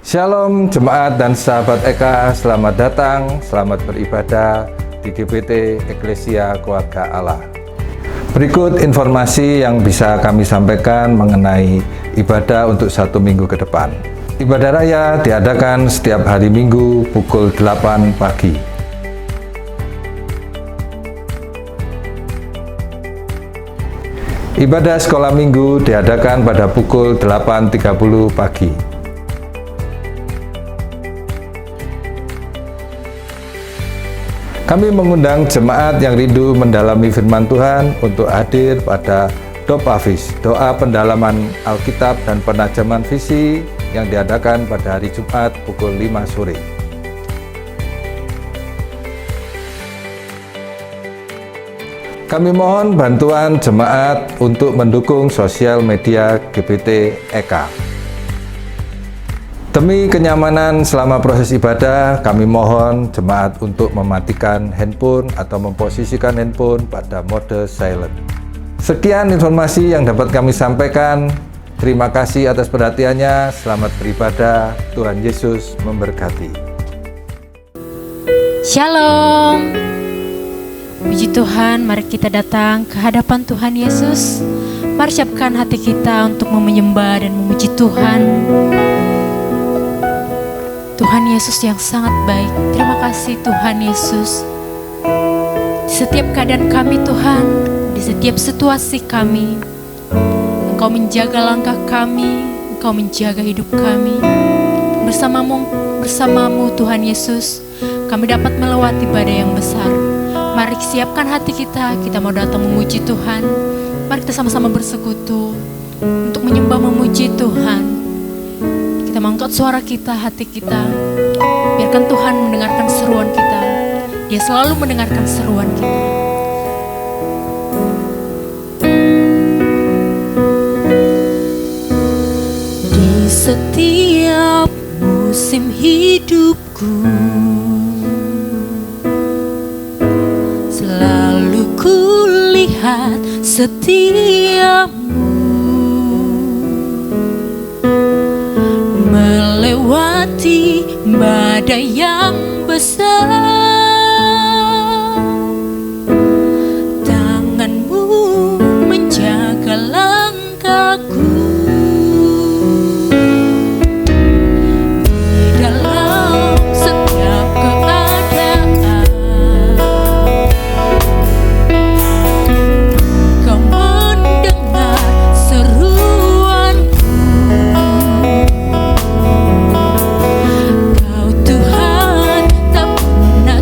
Shalom jemaat dan sahabat Eka, selamat datang, selamat beribadah di GBT Eklesia Keluarga Allah. Berikut informasi yang bisa kami sampaikan mengenai ibadah untuk 1 minggu ke depan. Ibadah raya diadakan setiap hari Minggu pukul 8 pagi. Ibadah sekolah minggu diadakan pada pukul 8.30 pagi. Kami mengundang jemaat yang rindu mendalami firman Tuhan untuk hadir pada Dopafis, doa pendalaman Alkitab dan penajaman visi yang diadakan pada hari Jumat pukul 5 sore. Kami mohon bantuan jemaat untuk mendukung sosial media GBT Eka. Demi kenyamanan selama proses ibadah, kami mohon jemaat untuk mematikan handphone atau memposisikan handphone pada mode silent. Sekian informasi yang dapat kami sampaikan. Terima kasih atas perhatiannya. Selamat beribadah. Tuhan Yesus memberkati. Shalom. Puji Tuhan, mari kita datang ke hadapan Tuhan Yesus. Mari siapkan hati kita untuk menyembah dan memuji Tuhan. Tuhan Yesus yang sangat baik. Terima kasih Tuhan Yesus. Di setiap keadaan kami Tuhan, di setiap situasi kami, Engkau menjaga langkah kami, Engkau menjaga hidup kami. Bersamamu Tuhan Yesus, kami dapat melewati badai yang besar. Mari siapkan hati kita mau datang memuji Tuhan. Mari kita sama-sama bersekutu untuk menyembah memuji Tuhan. Kita mengangkat suara kita, hati kita. Biarkan Tuhan mendengarkan seruan kita. Dia selalu mendengarkan seruan kita. Di setiap musim hidupku, selalu kulihat setiamu melewati badai yang besar. Tanganmu menjaga langkahku di dalam setiap keadaan. Kau mendengar seruanku. Kau Tuhan tak pernah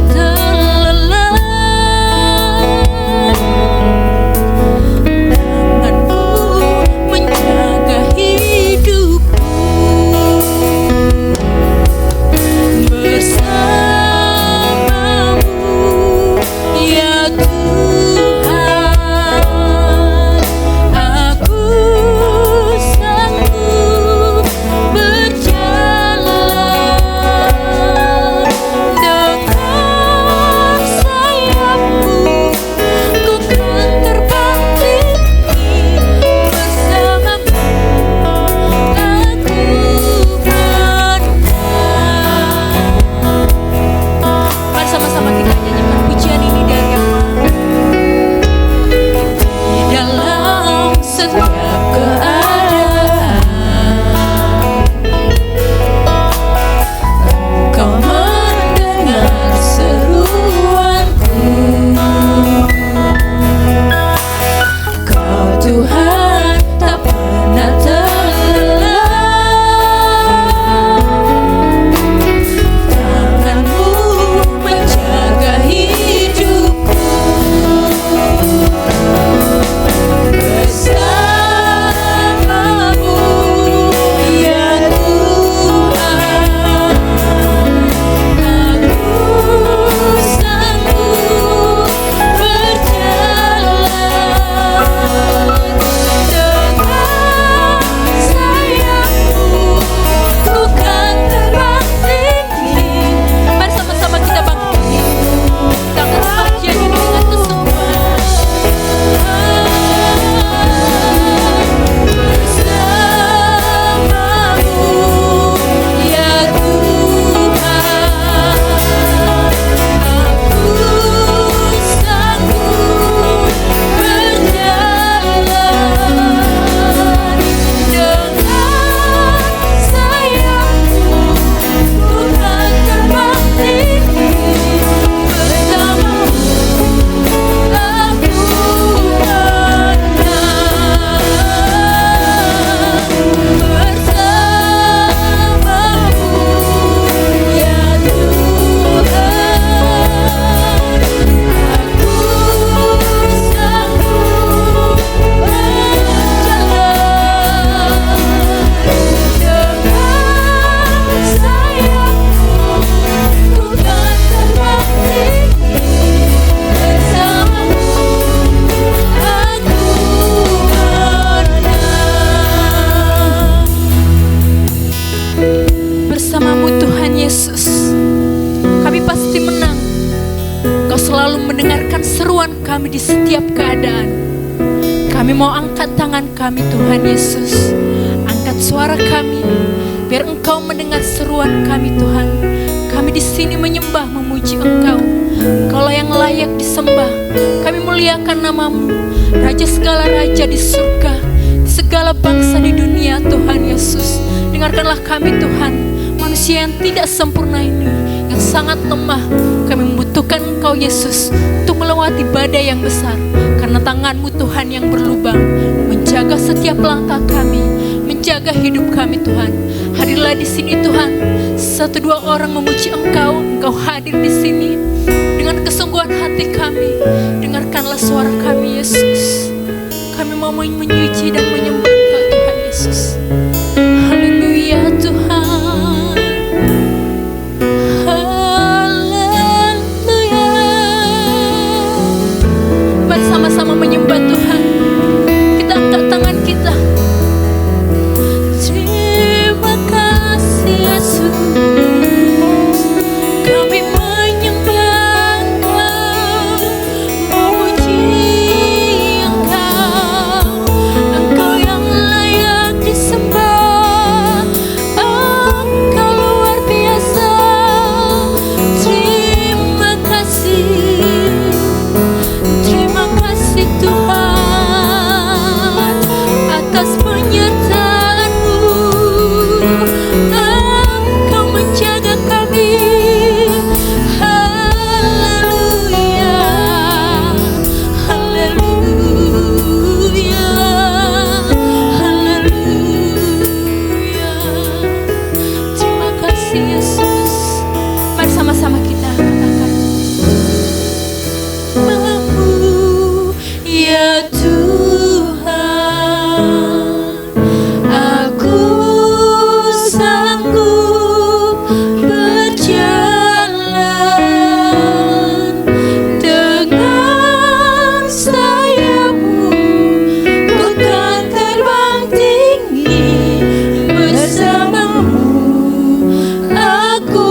kami di setiap keadaan. Kami mau angkat tangan kami Tuhan Yesus, angkat suara kami, biar Engkau mendengar seruan kami Tuhan. Kami di sini menyembah, memuji Engkau. Engkaulah yang layak disembah. Kami muliakan nama-Mu, Raja segala raja di surga, di segala bangsa di dunia Tuhan Yesus. Dengarkanlah kami Tuhan, manusia yang tidak sempurna ini, yang sangat lemah. Kami membutuhkan Engkau Yesus untuk melewati badai yang besar, karena tangan-Mu Tuhan yang berlubang menjaga setiap langkah kami, menjaga hidup kami Tuhan. Hadirlah di sini Tuhan, 1-2 orang memuji Engkau, Engkau hadir di sini dengan kesungguhan hati kami. Dengarkanlah suara kami Yesus. Kami mau menyuci dan menyembah Engkau Tuhan Yesus. Haleluya Tuhan. Haleluya. Mari sama-sama menyembah Tuhan. Kita angkat tangan kita. Terima kasih Yesus. Kami menyembah Engkau, memuji Engkau. Engkau yang layak disembah. Engkau luar biasa. Terima kasih Tuhan atas penyertaan-Mu. Engkau menjaga kami. Haleluya, haleluya, haleluya. Terima kasih Yesus. Mari sama-sama kita katakan, Mampu ya Tuhan, aku sanggup berjalan dengan sayap-Mu. Ku kan terbang tinggi bersama-Mu. Aku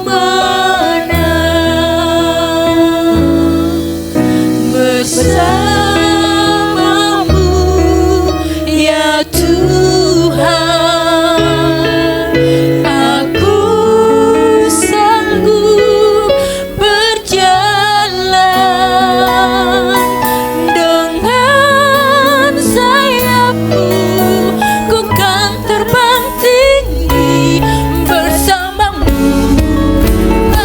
menang bersama-Mu ya Tuhan. Aku sanggup berjalan dengan sayap-Mu. Ku kan terbang tinggi bersama-Mu. Aku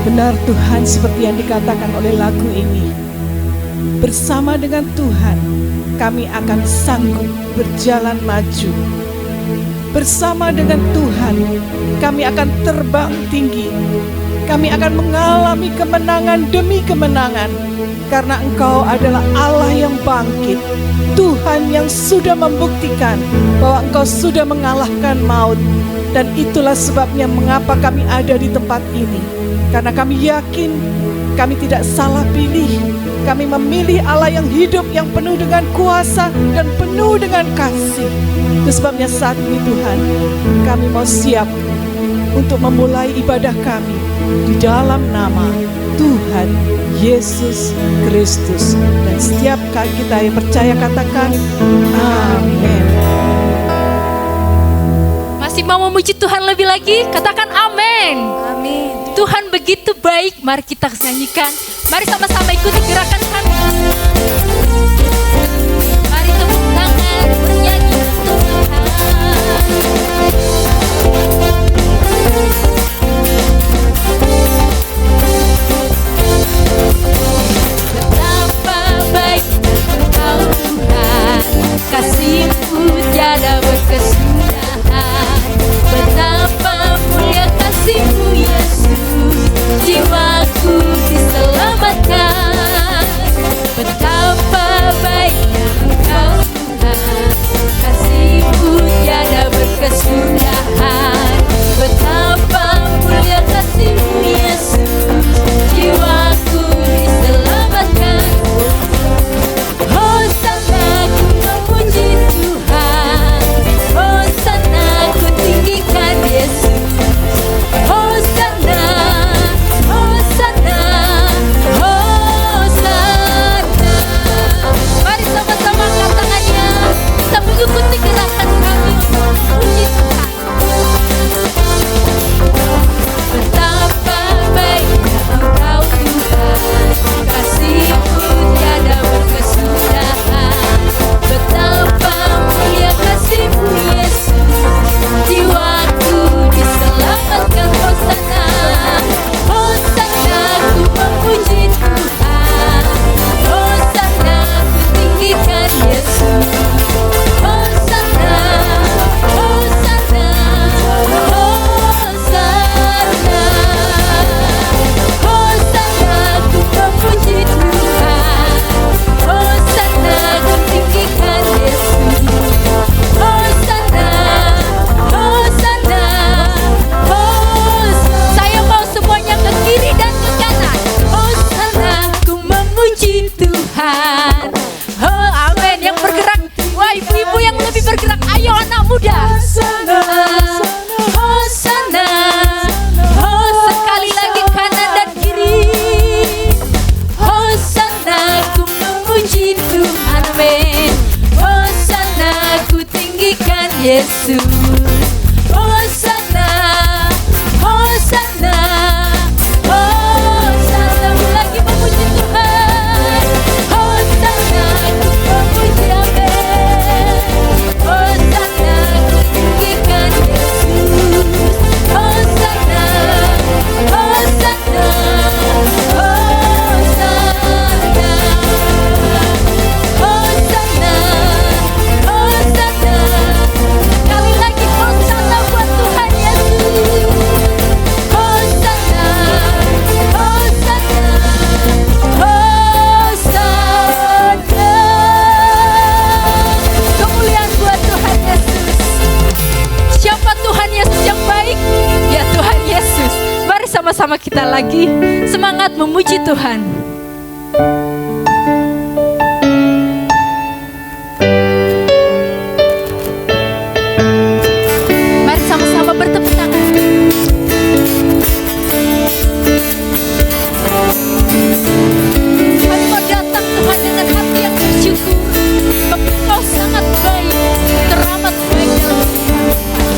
Benar Tuhan, seperti yang dikatakan oleh lagu ini, bersama dengan Tuhan kami akan sanggup berjalan maju. Bersama dengan Tuhan kami akan terbang tinggi. Kami akan mengalami kemenangan demi kemenangan, karena Engkau adalah Allah yang bangkit, Tuhan yang sudah membuktikan bahwa Engkau sudah mengalahkan maut. Dan itulah sebabnya mengapa kami ada di tempat ini, karena kami yakin kami tidak salah pilih. Kami memilih Allah yang hidup, yang penuh dengan kuasa dan penuh dengan kasih. Itu sebabnya saat ini Tuhan, kami mau siap untuk memulai ibadah kami di dalam nama Tuhan Yesus Kristus. Dan setiap kita yang percaya katakan amin. Masih mau memuji Tuhan lebih lagi? Katakan amin. Amin. Tuhan begitu baik. Mari kita nyanyikan. Mari sama-sama ikuti gerakan kami. Mari tepuk tangan bernyanyi untuk Tuhan. Betapa baik Engkau Tuhan, kasih-Mu tiada berkesudahan. Betapa mulia kasih-Mu Yesus, jiwaku diselamatkan. Betapa baiknya Engkau Tuhan, kasih-Mu tiada berkesudahan. Betapa mulia kasih-Mu Yesus, jiwaku diselamatkan. Hosana ku memuji Tuhan, Hosana ku tinggikan Yesus. Hosana, Hosana, Hosana. Mari sama-sama angkat tangannya, kita mengikuti gerakan kami untuk memuji Tuhan. Betapa baiknya Engkau Tuhan, kasih-Mu tiada berkesudahan. Betapa mulia kasih-Mu Yesus, jiwaku diselamatkan. Hosana, Hosana ku memuji Tuhan, Hosana ku tinggikan Yesus. Hosana, Hosana, Hosana. Hosana ku memuji Tuhan, Hosana ku tinggikan Yesus. Hosana, Hosana, Hosana. Saya mau semuanya ke kiri dan ke kanan. Hosana ku memuji Tuhan. Oh, amin. Yang bergerak, wah ibu-ibu yang lebih bergerak, ayo anak muda. Hosana, Hosana. Oh, sekali lagi kanan dan kiri. Hosana ku memuji Tuhan, amin. Hosana ku tinggikan Yesus. Hosana, Hosana, Hosana. Lagi memuji Tuhan. Hosana ku memuji, amin. Hosana ku tinggikan Yesus. Hosana, Hosana, Hosana. Hosana, Hosana. Kali lagi Hosana buat Tuhan Yesus. Hosana, Hosana, Hosana. Kemuliaan buat Tuhan Yesus. Siapa Tuhan Yesus yang baik? Ya Tuhan Yesus. Mari sama-sama kita lagi semangat memuji Tuhan. Mari sama-sama bertepuk tangan. Kami mau datang Tuhan dengan hati yang bersyukur. Engkau sangat baik, teramat baik dalam kehidupan kami.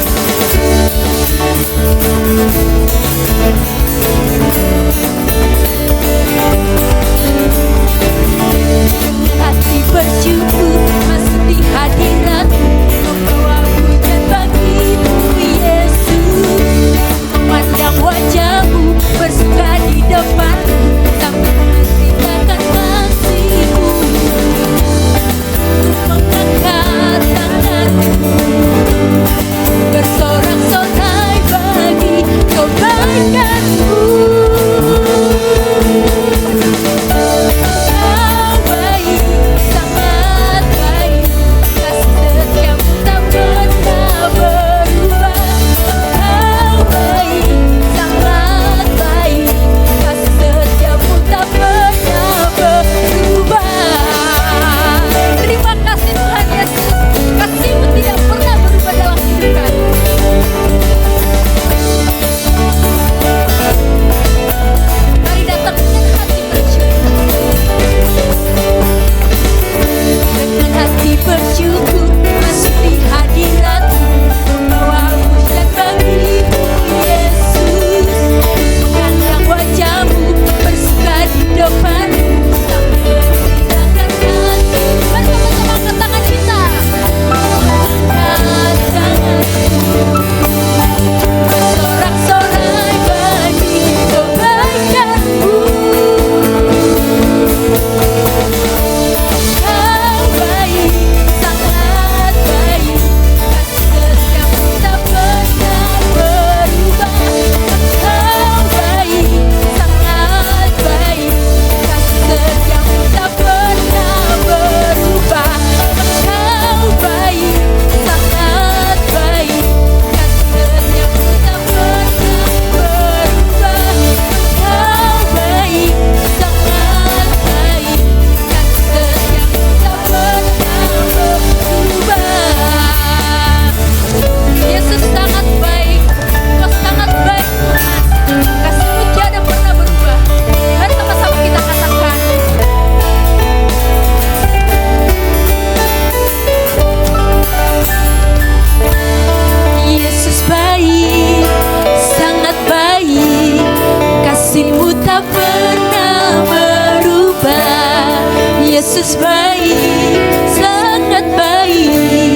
Yesus baik, sangat baik,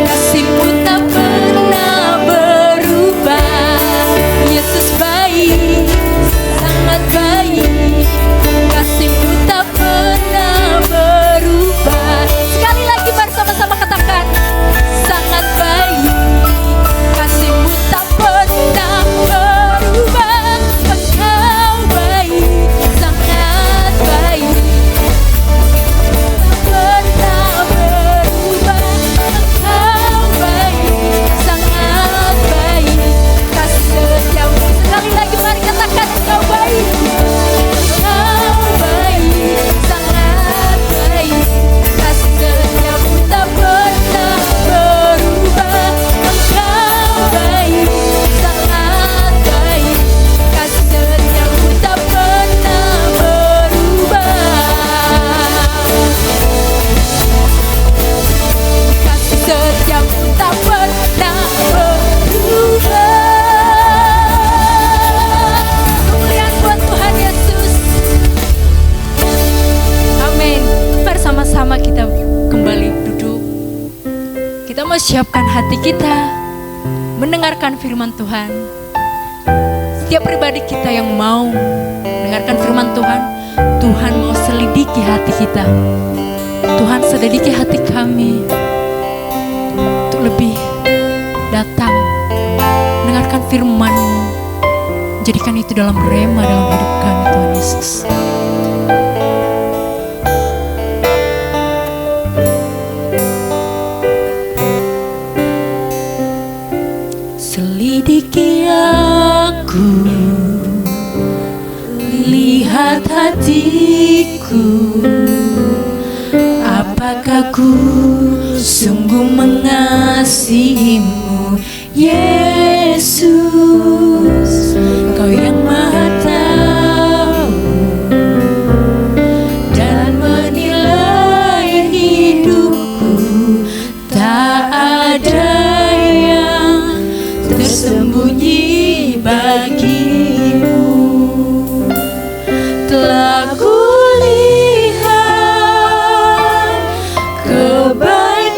kasih-Mu tak pernah berubah. Yesus baik, sangat baik, kasih-Mu tak pernah berubah. Sekali lagi mari sama-sama katakan, sangat baik, kasih-Mu tak pernah berubah. Engkau baik, sangat baik, tak pernah berubah. Engkau baik, sangat baik, kasih setiamu. Sekali lagi mari katakan, Engkau baik, Engkau baik, sangat baik, kasih setiamu tak pernah berubah. Engkau baik, sangat baik, kasih setiamu tak pernah berubah. Kasih setiamu tak pernah berubah. Kemuliaan buat Tuhan Yesus. Amin. Bersama-sama kita kembali duduk. Kita mau siapkan hati kita mendengarkan firman Tuhan. Setiap pribadi kita yang mau mendengarkan firman Tuhan, Tuhan mau selidiki hati kita. Tuhan selidiki hati kami untuk lebih datang mendengarkan firman-Mu. Jadikan itu dalam rema dalam hidup kami, Tuhan Yesus. Selidiki aku, lihat hatiku, apakah ku sungguh mengasihi-Mu, Yesus. Kau yang Maha tahu dan menilai hidupku, tak ada yang tersembunyi bagi-Mu. Telah kulihat kebaikan-Mu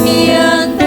yang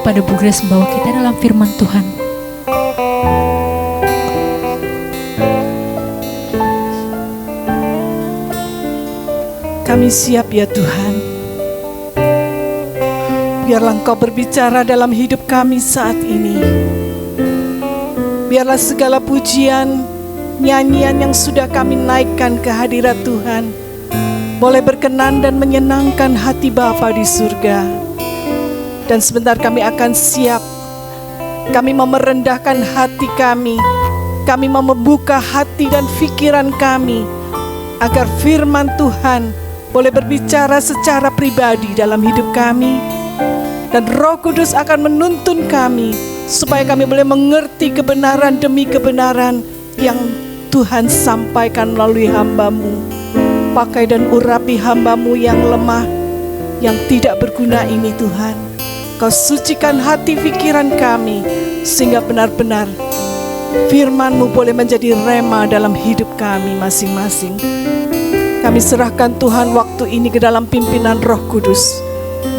kepada Bu Grace membawa kita dalam firman Tuhan. Kami siap ya Tuhan. Biarlah Engkau berbicara dalam hidup kami saat ini. Biarlah segala pujian, nyanyian yang sudah kami naikkan ke hadirat Tuhan boleh berkenan dan menyenangkan hati Bapa di surga. Dan sebentar kami akan siap. Kami mau merendahkan hati kami. Kami mau membuka hati dan pikiran kami agar firman Tuhan boleh berbicara secara pribadi dalam hidup kami. Dan Roh Kudus akan menuntun kami supaya kami boleh mengerti kebenaran demi kebenaran yang Tuhan sampaikan melalui hamba-Mu. Pakai dan urapi hamba-Mu yang lemah, yang tidak berguna ini Tuhan. Kau sucikan hati pikiran kami, sehingga benar-benar firman-Mu boleh menjadi rema dalam hidup kami masing-masing. Kami serahkan Tuhan waktu ini ke dalam pimpinan Roh Kudus.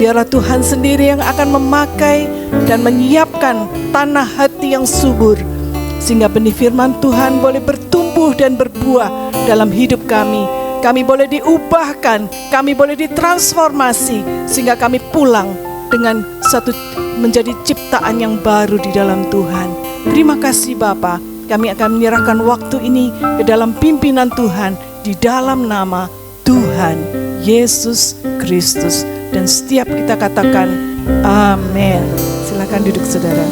Biarlah Tuhan sendiri yang akan memakai dan menyiapkan tanah hati yang subur, sehingga benih firman Tuhan boleh bertumbuh dan berbuah dalam hidup kami. Kami boleh diubahkan, kami boleh ditransformasi, sehingga kami pulang dengan menjadi ciptaan yang baru di dalam Tuhan. Terima kasih Bapa. Kami akan menyerahkan waktu ini ke dalam pimpinan Tuhan di dalam nama Tuhan Yesus Kristus. Dan setiap kita katakan amin. Silakan duduk saudara.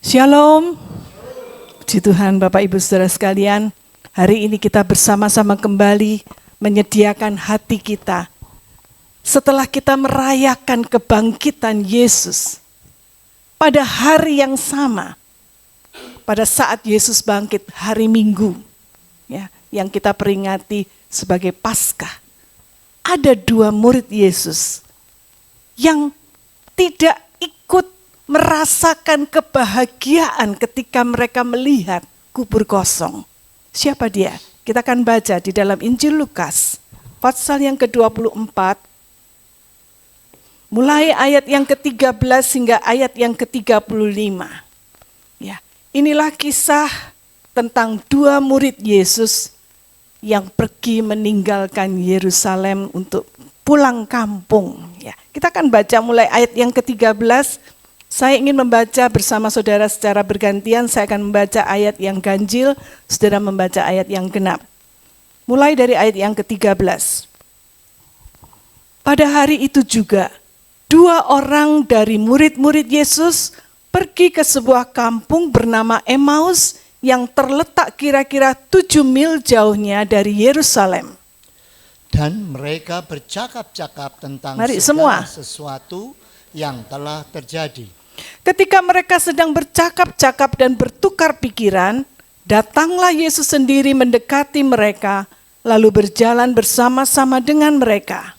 Shalom. Puji Tuhan Bapak Ibu Saudara sekalian. Hari ini kita bersama-sama kembali menyediakan hati kita. Setelah kita merayakan kebangkitan Yesus. Pada hari yang sama. Pada saat Yesus bangkit hari Minggu. Ya, yang kita peringati sebagai Paskah. Ada 2 murid Yesus. Yang tidak ikut merasakan kebahagiaan ketika mereka melihat kubur kosong. Siapa dia? Kita akan baca di dalam Injil Lukas, pasal yang ke-24, mulai ayat yang ke-13 hingga ayat yang ke-35. Ya, inilah kisah tentang 2 murid Yesus yang pergi meninggalkan Yerusalem untuk pulang kampung. Ya, kita akan baca mulai ayat yang ke-13. Saya ingin membaca bersama saudara secara bergantian. Saya akan membaca ayat yang ganjil, saudara membaca ayat yang genap. Mulai dari ayat yang ke-13. Pada hari itu juga, 2 orang dari murid-murid Yesus pergi ke sebuah kampung bernama Emmaus yang terletak kira-kira 7 mil jauhnya dari Yerusalem. Dan mereka bercakap-cakap tentang sesuatu yang telah terjadi. Ketika mereka sedang bercakap-cakap dan bertukar pikiran, datanglah Yesus sendiri mendekati mereka, lalu berjalan bersama-sama dengan mereka.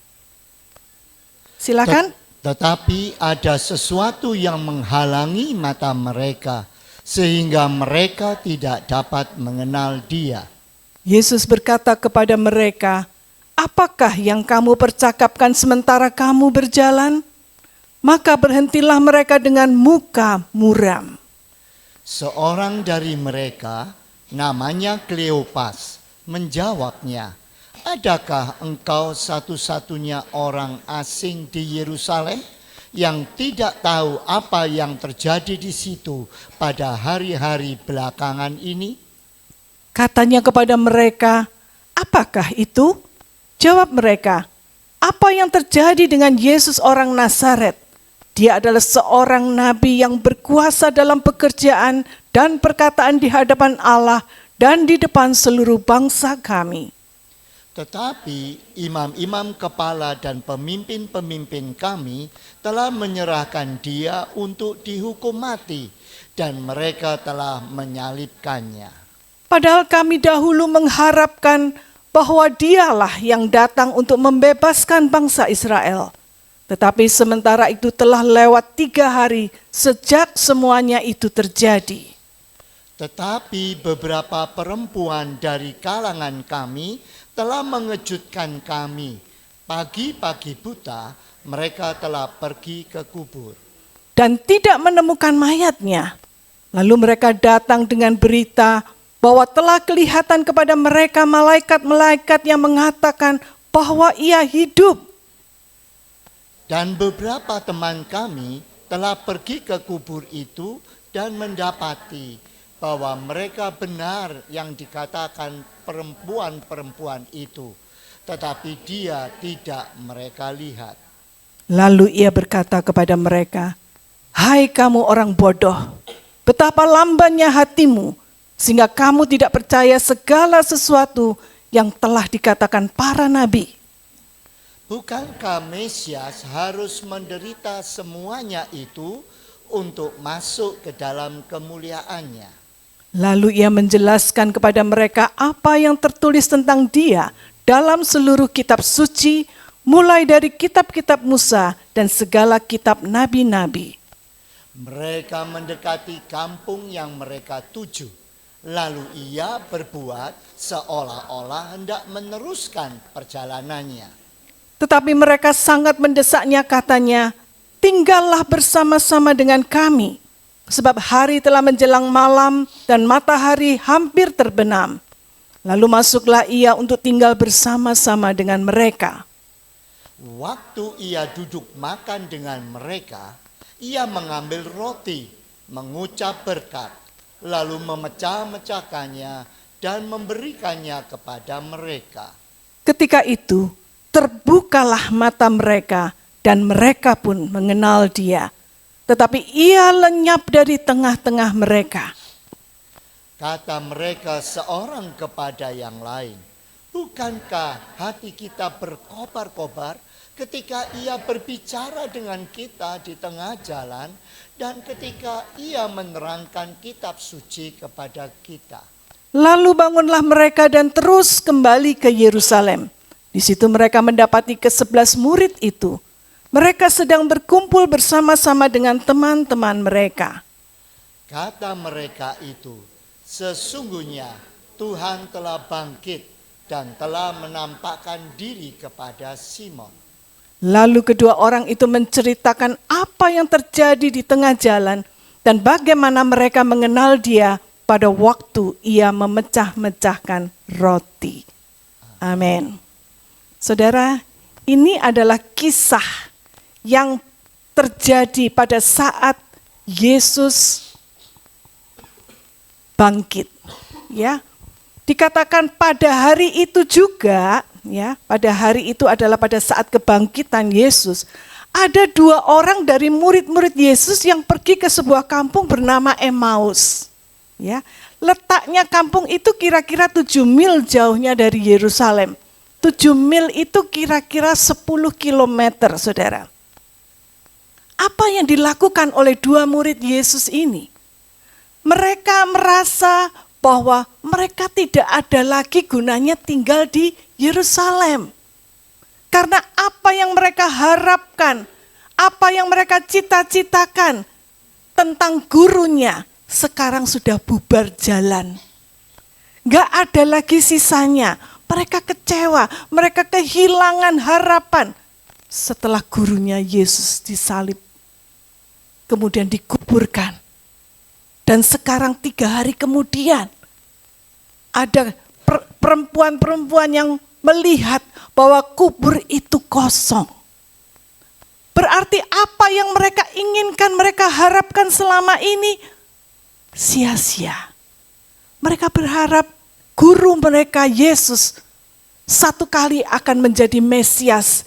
Silakan. Tetapi ada sesuatu yang menghalangi mata mereka, sehingga mereka tidak dapat mengenal Dia. Yesus berkata kepada mereka, "Apakah yang kamu percakapkan sementara kamu berjalan?" Maka berhentilah mereka dengan muka muram. Seorang dari mereka, namanya Kleopas, menjawabnya, "Adakah engkau satu-satunya orang asing di Yerusalem yang tidak tahu apa yang terjadi di situ pada hari-hari belakangan ini?" Katanya kepada mereka, "Apakah itu?" Jawab mereka, "Apa yang terjadi dengan Yesus orang Nazaret? Dia adalah seorang nabi yang berkuasa dalam pekerjaan dan perkataan di hadapan Allah dan di depan seluruh bangsa kami. Tetapi imam-imam kepala dan pemimpin-pemimpin kami telah menyerahkan dia untuk dihukum mati dan mereka telah menyalibkannya. Padahal kami dahulu mengharapkan bahwa dialah yang datang untuk membebaskan bangsa Israel. Tetapi sementara itu telah lewat 3 hari sejak semuanya itu terjadi." Tetapi beberapa perempuan dari kalangan kami telah mengejutkan kami. Pagi-pagi buta mereka telah pergi ke kubur dan tidak menemukan mayatnya. Lalu mereka datang dengan berita bahwa telah kelihatan kepada mereka malaikat-malaikat yang mengatakan bahwa ia hidup. Dan beberapa teman kami telah pergi ke kubur itu dan mendapati bahwa mereka benar yang dikatakan perempuan-perempuan itu, tetapi dia tidak mereka lihat. Lalu ia berkata kepada mereka, "Hai kamu orang bodoh, betapa lambannya hatimu, sehingga kamu tidak percaya segala sesuatu yang telah dikatakan para nabi. Bukankah Mesias harus menderita semuanya itu untuk masuk ke dalam kemuliaannya?" Lalu ia menjelaskan kepada mereka apa yang tertulis tentang dia dalam seluruh kitab suci, mulai dari kitab-kitab Musa dan segala kitab nabi-nabi. Mereka mendekati kampung yang mereka tuju. Lalu ia berbuat seolah-olah hendak meneruskan perjalanannya. Tetapi mereka sangat mendesaknya, katanya, "Tinggallah bersama-sama dengan kami, sebab hari telah menjelang malam dan matahari hampir terbenam." Lalu masuklah ia untuk tinggal bersama-sama dengan mereka. Waktu ia duduk makan dengan mereka, ia mengambil roti, mengucap berkat, lalu memecah-mecahkannya dan memberikannya kepada mereka. Ketika itu terbukalah mata mereka dan mereka pun mengenal dia. Tetapi ia lenyap dari tengah-tengah mereka. Kata mereka seorang kepada yang lain, "Bukankah hati kita berkobar-kobar ketika ia berbicara dengan kita di tengah jalan dan ketika ia menerangkan kitab suci kepada kita?" Lalu bangunlah mereka dan terus kembali ke Yerusalem. Di situ mereka mendapati ke-11 murid itu. Mereka sedang berkumpul bersama-sama dengan teman-teman mereka. Kata mereka itu, "Sesungguhnya Tuhan telah bangkit dan telah menampakkan diri kepada Simon." Lalu kedua orang itu menceritakan apa yang terjadi di tengah jalan dan bagaimana mereka mengenal dia pada waktu ia memecah-mecahkan roti. Amin. Saudara, ini adalah kisah yang terjadi pada saat Yesus bangkit. Ya, dikatakan pada hari itu juga, ya, pada hari itu adalah pada saat kebangkitan Yesus. Ada dua orang dari murid-murid Yesus yang pergi ke sebuah kampung bernama Emmaus. Ya, letaknya kampung itu kira-kira 7 mil jauhnya dari Yerusalem. 7 mil itu kira-kira 10 kilometer, saudara. Apa yang dilakukan oleh dua murid Yesus ini? Mereka merasa bahwa mereka tidak ada lagi gunanya tinggal di Yerusalem. Karena apa yang mereka harapkan, apa yang mereka cita-citakan tentang gurunya, sekarang sudah bubar jalan. Gak ada lagi sisanya. Mereka kecewa, mereka kehilangan harapan setelah gurunya Yesus disalib, kemudian dikuburkan. Dan sekarang 3 hari kemudian ada perempuan-perempuan yang melihat bahwa kubur itu kosong. Berarti apa yang mereka inginkan, mereka harapkan selama ini sia-sia. Mereka berharap guru mereka Yesus satu kali akan menjadi Mesias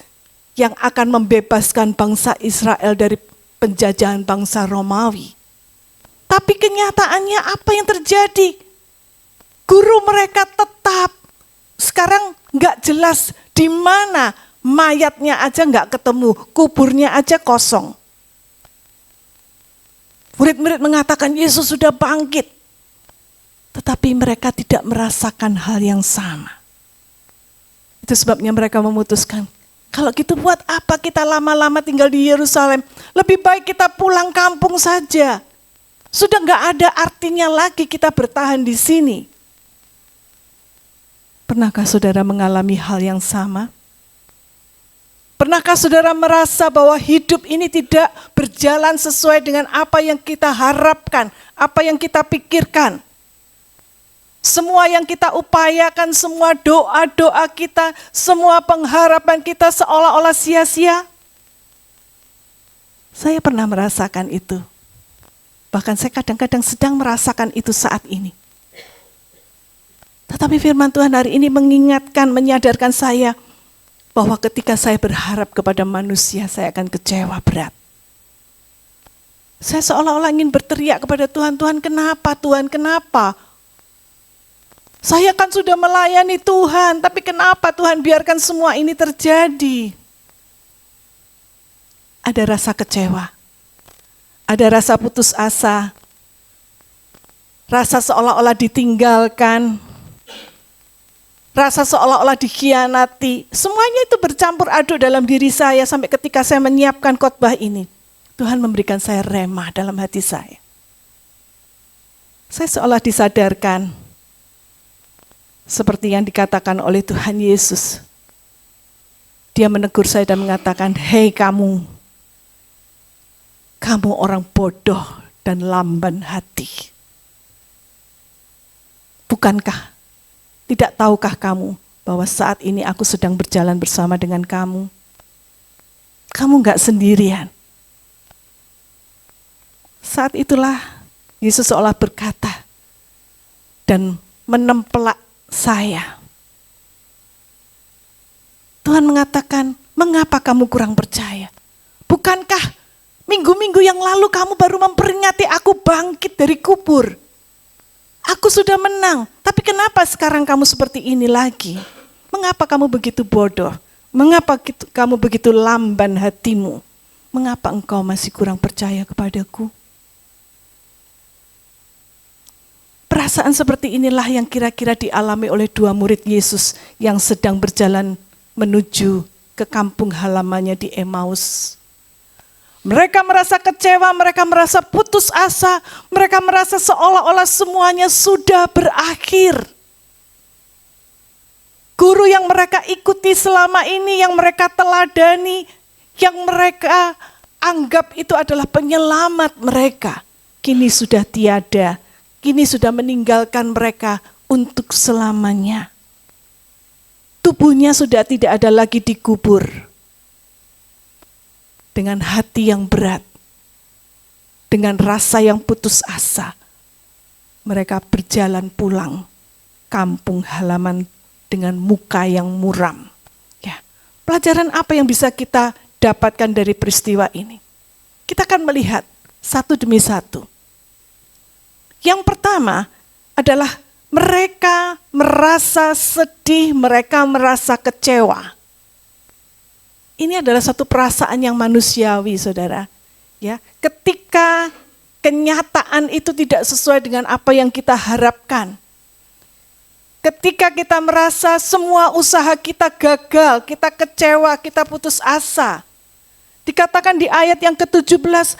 yang akan membebaskan bangsa Israel dari penjajahan bangsa Romawi. Tapi kenyataannya apa yang terjadi? Guru mereka tetap sekarang nggak jelas di mana, mayatnya aja nggak ketemu, kuburnya aja kosong. Murid-murid mengatakan Yesus sudah bangkit. Tetapi mereka tidak merasakan hal yang sama. Itu sebabnya mereka memutuskan, kalau gitu buat apa kita lama-lama tinggal di Yerusalem? Lebih baik kita pulang kampung saja. Sudah nggak ada artinya lagi kita bertahan di sini. Pernahkah saudara mengalami hal yang sama? Pernahkah saudara merasa bahwa hidup ini tidak berjalan sesuai dengan apa yang kita harapkan, apa yang kita pikirkan? Semua yang kita upayakan, semua doa-doa kita, semua pengharapan kita seolah-olah sia-sia? Saya pernah merasakan itu. Bahkan saya kadang-kadang sedang merasakan itu saat ini. Tetapi firman Tuhan hari ini mengingatkan, menyadarkan saya bahwa ketika saya berharap kepada manusia, saya akan kecewa berat. Saya seolah-olah ingin berteriak kepada Tuhan, Tuhan kenapa, Tuhan kenapa? Saya kan sudah melayani Tuhan, tapi kenapa Tuhan biarkan semua ini terjadi? Ada rasa kecewa, ada rasa putus asa, rasa seolah-olah ditinggalkan, rasa seolah-olah dikhianati, semuanya itu bercampur aduk dalam diri saya sampai ketika saya menyiapkan khotbah ini. Tuhan memberikan saya rema dalam hati saya. Saya seolah disadarkan, seperti yang dikatakan oleh Tuhan Yesus. Dia menegur saya dan mengatakan, hei kamu orang bodoh dan lamban hati. Bukankah tidak tahukah kamu bahwa saat ini aku sedang berjalan bersama dengan kamu? Kamu enggak sendirian. Saat itulah Yesus seolah berkata dan menempelak saya. Tuhan mengatakan, mengapa kamu kurang percaya? Bukankah minggu-minggu yang lalu kamu baru memperingati aku bangkit dari kubur? Aku sudah menang, tapi kenapa sekarang kamu seperti ini lagi? Mengapa kamu begitu bodoh? Mengapa kamu begitu lamban hatimu? Mengapa engkau masih kurang percaya kepadaku? Perasaan seperti inilah yang kira-kira dialami oleh dua murid Yesus yang sedang berjalan menuju ke kampung halamannya di Emmaus. Mereka merasa kecewa, mereka merasa putus asa, mereka merasa seolah-olah semuanya sudah berakhir. Guru yang mereka ikuti selama ini, yang mereka teladani, yang mereka anggap itu adalah penyelamat mereka, kini sudah tiada, kini sudah meninggalkan mereka untuk selamanya. Tubuhnya sudah tidak ada lagi dikubur. Dengan hati yang berat, dengan rasa yang putus asa, mereka berjalan pulang kampung halaman dengan muka yang muram. Ya, pelajaran apa yang bisa kita dapatkan dari peristiwa ini? Kita akan melihat satu demi satu. Yang pertama adalah mereka merasa sedih, mereka merasa kecewa. Ini adalah satu perasaan yang manusiawi, saudara. Ya, ketika kenyataan itu tidak sesuai dengan apa yang kita harapkan. Ketika kita merasa semua usaha kita gagal, kita kecewa, kita putus asa. Dikatakan di ayat yang ke-17,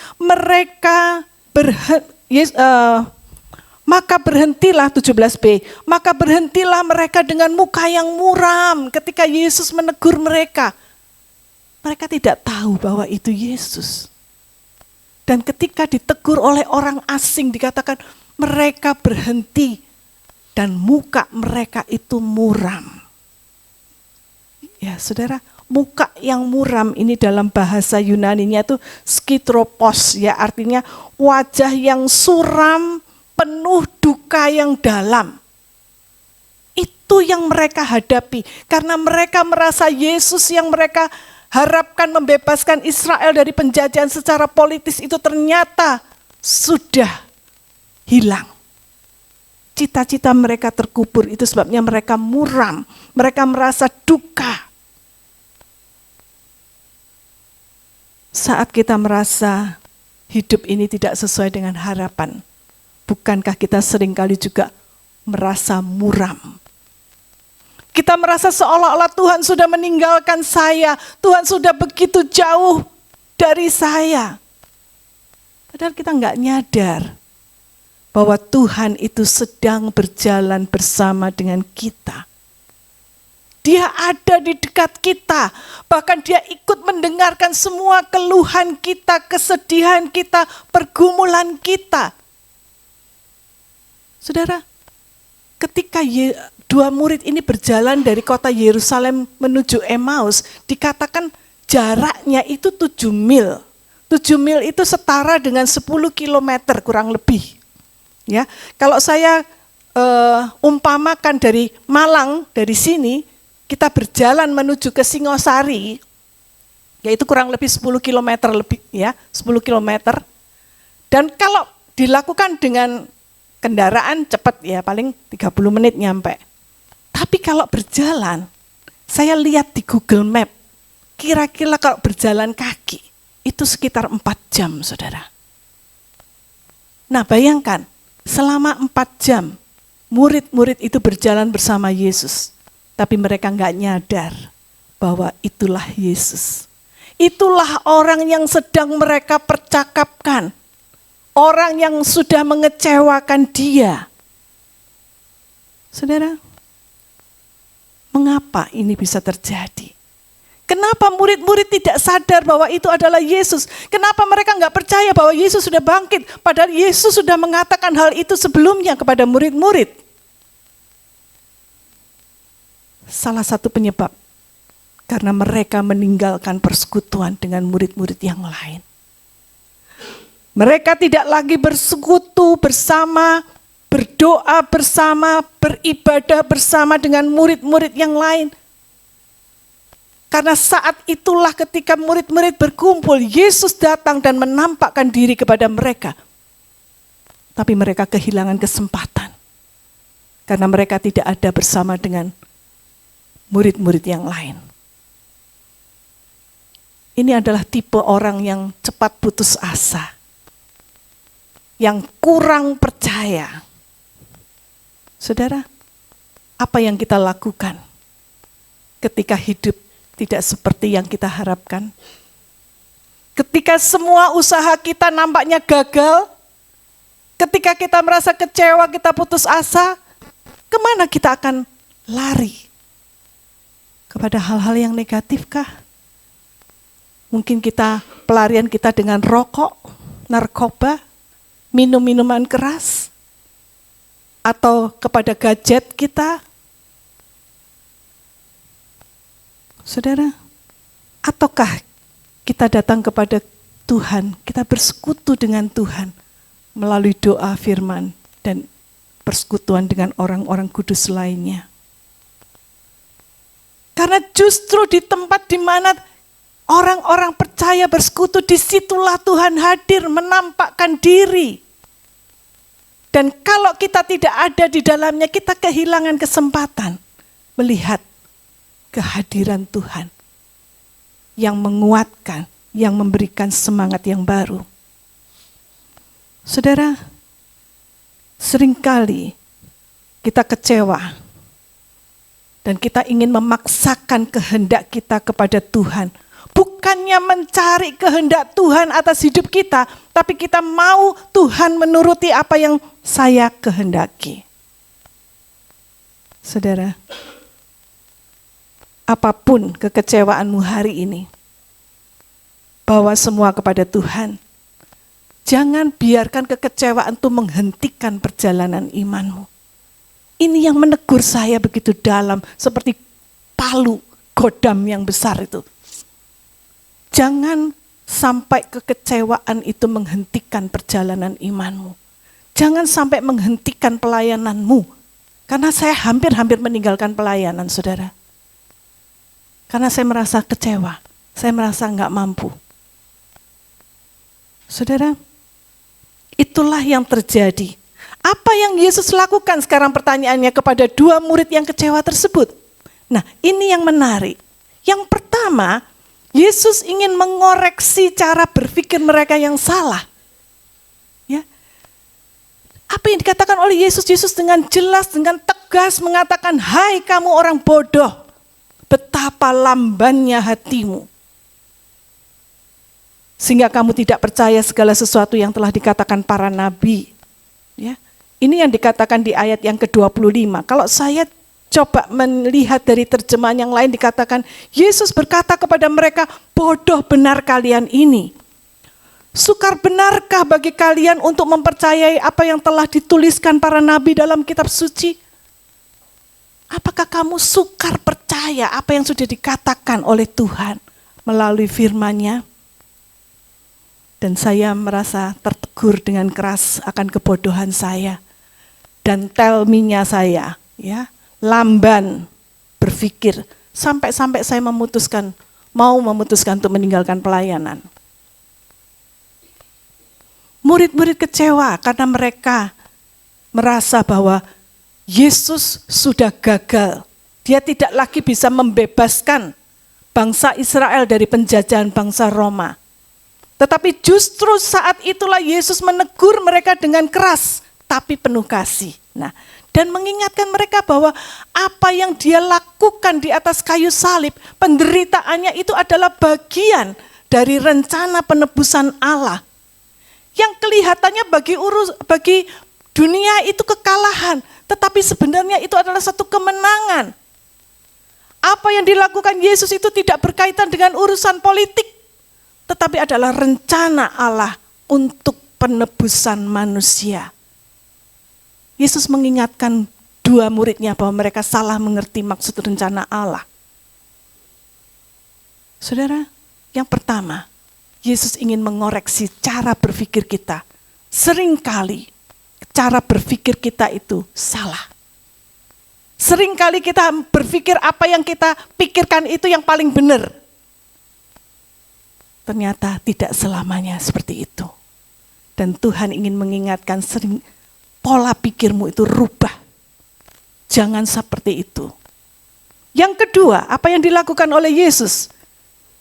maka berhentilah 17b, maka berhentilah mereka dengan muka yang muram ketika Yesus menegur mereka. Mereka tidak tahu bahwa itu Yesus. Dan ketika ditegur oleh orang asing dikatakan mereka berhenti dan muka mereka itu muram. Ya saudara, muka yang muram ini dalam bahasa Yunaninya itu skitropos, ya artinya wajah yang suram, penuh duka yang dalam. Itu yang mereka hadapi karena mereka merasa Yesus yang mereka harapkan membebaskan Israel dari penjajahan secara politis itu ternyata sudah hilang. Cita-cita mereka terkubur, itu sebabnya mereka muram, mereka merasa duka. Saat kita merasa hidup ini tidak sesuai dengan harapan, bukankah kita seringkali juga merasa muram? Kita merasa seolah-olah Tuhan sudah meninggalkan saya, Tuhan sudah begitu jauh dari saya. Padahal kita nggak nyadar bahwa Tuhan itu sedang berjalan bersama dengan kita. Dia ada di dekat kita, bahkan dia ikut mendengarkan semua keluhan kita, kesedihan kita, pergumulan kita. Saudara, ketika dua murid ini berjalan dari kota Yerusalem menuju Emmaus, dikatakan jaraknya itu 7 mil. 7 mil itu setara dengan 10 kilometer kurang lebih. Ya, kalau saya umpamakan dari Malang, dari sini, kita berjalan menuju ke Singosari, yaitu kurang lebih 10 kilometer lebih, ya, 10 kilometer. Dan kalau dilakukan dengan kendaraan cepat, ya paling 30 menit nyampe. Tapi kalau berjalan, saya lihat di Google Map, kira-kira kalau berjalan kaki, itu sekitar 4 jam, saudara. Nah, bayangkan, selama 4 jam, murid-murid itu berjalan bersama Yesus. Tapi mereka nggak nyadar bahwa itulah Yesus. Itulah orang yang sedang mereka percakapkan. Orang yang sudah mengecewakan dia. Saudara, mengapa ini bisa terjadi? Kenapa murid-murid tidak sadar bahwa itu adalah Yesus? Kenapa mereka nggak percaya bahwa Yesus sudah bangkit? Padahal Yesus sudah mengatakan hal itu sebelumnya kepada murid-murid. Salah satu penyebab, karena mereka meninggalkan persekutuan dengan murid-murid yang lain. Mereka tidak lagi bersekutu bersama, berdoa bersama, beribadah bersama dengan murid-murid yang lain. Karena saat itulah ketika murid-murid berkumpul, Yesus datang dan menampakkan diri kepada mereka. Tapi mereka kehilangan kesempatan. Karena mereka tidak ada bersama dengan murid-murid yang lain. Ini adalah tipe orang yang cepat putus asa. Yang kurang percaya. Saudara, apa yang kita lakukan ketika hidup tidak seperti yang kita harapkan? Ketika semua usaha kita nampaknya gagal, ketika kita merasa kecewa, kita putus asa, kemana kita akan lari? Kepada hal-hal yang negatif kah? Mungkin pelarian kita dengan rokok, narkoba, minum-minuman keras, atau kepada gadget kita. Saudara, ataukah kita datang kepada Tuhan, kita bersekutu dengan Tuhan melalui doa, firman, dan persekutuan dengan orang-orang kudus lainnya. Karena justru di tempat di mana orang-orang percaya bersekutu, disitulah Tuhan hadir menampakkan diri. Dan kalau kita tidak ada di dalamnya, kita kehilangan kesempatan melihat kehadiran Tuhan yang menguatkan, yang memberikan semangat yang baru. Saudara, seringkali kita kecewa dan kita ingin memaksakan kehendak kita kepada Tuhan. Bukannya mencari kehendak Tuhan atas hidup kita, tapi kita mau Tuhan menuruti apa yang saya kehendaki. Saudara, apapun kekecewaanmu hari ini, bawa semua kepada Tuhan. Jangan biarkan kekecewaan itu menghentikan perjalanan imanmu. Ini yang menegur saya begitu dalam, seperti palu godam yang besar itu. Jangan sampai kekecewaan itu menghentikan perjalanan imanmu. Jangan sampai menghentikan pelayananmu. Karena saya hampir-hampir meninggalkan pelayanan, saudara. Karena saya merasa kecewa, saya merasa enggak mampu. Saudara, itulah yang terjadi. Apa yang Yesus lakukan sekarang pertanyaannya kepada dua murid yang kecewa tersebut? Nah, ini yang menarik. Yang pertama, Yesus ingin mengoreksi cara berpikir mereka yang salah. Ya. Apa yang dikatakan oleh Yesus? Yesus dengan jelas, dengan tegas mengatakan, "Hai kamu orang bodoh, betapa lambannya hatimu, sehingga kamu tidak percaya segala sesuatu yang telah dikatakan para nabi." Ya. Ini yang dikatakan di ayat yang ke-25. Kalau saya coba melihat dari terjemahan yang lain dikatakan, Yesus berkata kepada mereka, bodoh benar kalian ini. Sukar benarkah bagi kalian untuk mempercayai apa yang telah dituliskan para nabi dalam kitab suci? Apakah kamu sukar percaya apa yang sudah dikatakan oleh Tuhan melalui firman-Nya? Dan saya merasa tertegur dengan keras akan kebodohan saya. Dan tell me-nya saya, ya, lamban berpikir sampai-sampai saya mau memutuskan untuk meninggalkan pelayanan. Murid-murid kecewa karena mereka merasa bahwa Yesus sudah gagal. Dia tidak lagi bisa membebaskan bangsa Israel dari penjajahan bangsa Roma. Tetapi justru saat itulah Yesus menegur mereka dengan keras, tapi penuh kasih. Nah, dan mengingatkan mereka bahwa apa yang dia lakukan di atas kayu salib, penderitaannya itu adalah bagian dari rencana penebusan Allah. Yang kelihatannya bagi dunia itu kekalahan, tetapi sebenarnya itu adalah satu kemenangan. Apa yang dilakukan Yesus itu tidak berkaitan dengan urusan politik, tetapi adalah rencana Allah untuk penebusan manusia. Yesus mengingatkan dua muridnya bahwa mereka salah mengerti maksud rencana Allah. Saudara, yang pertama, Yesus ingin mengoreksi cara berpikir kita. Seringkali cara berpikir kita itu salah. Seringkali kita berpikir apa yang kita pikirkan itu yang paling benar. Ternyata tidak selamanya seperti itu. Dan Tuhan ingin mengingatkan pola pikirmu itu rubah. Jangan seperti itu. Yang kedua, apa yang dilakukan oleh Yesus?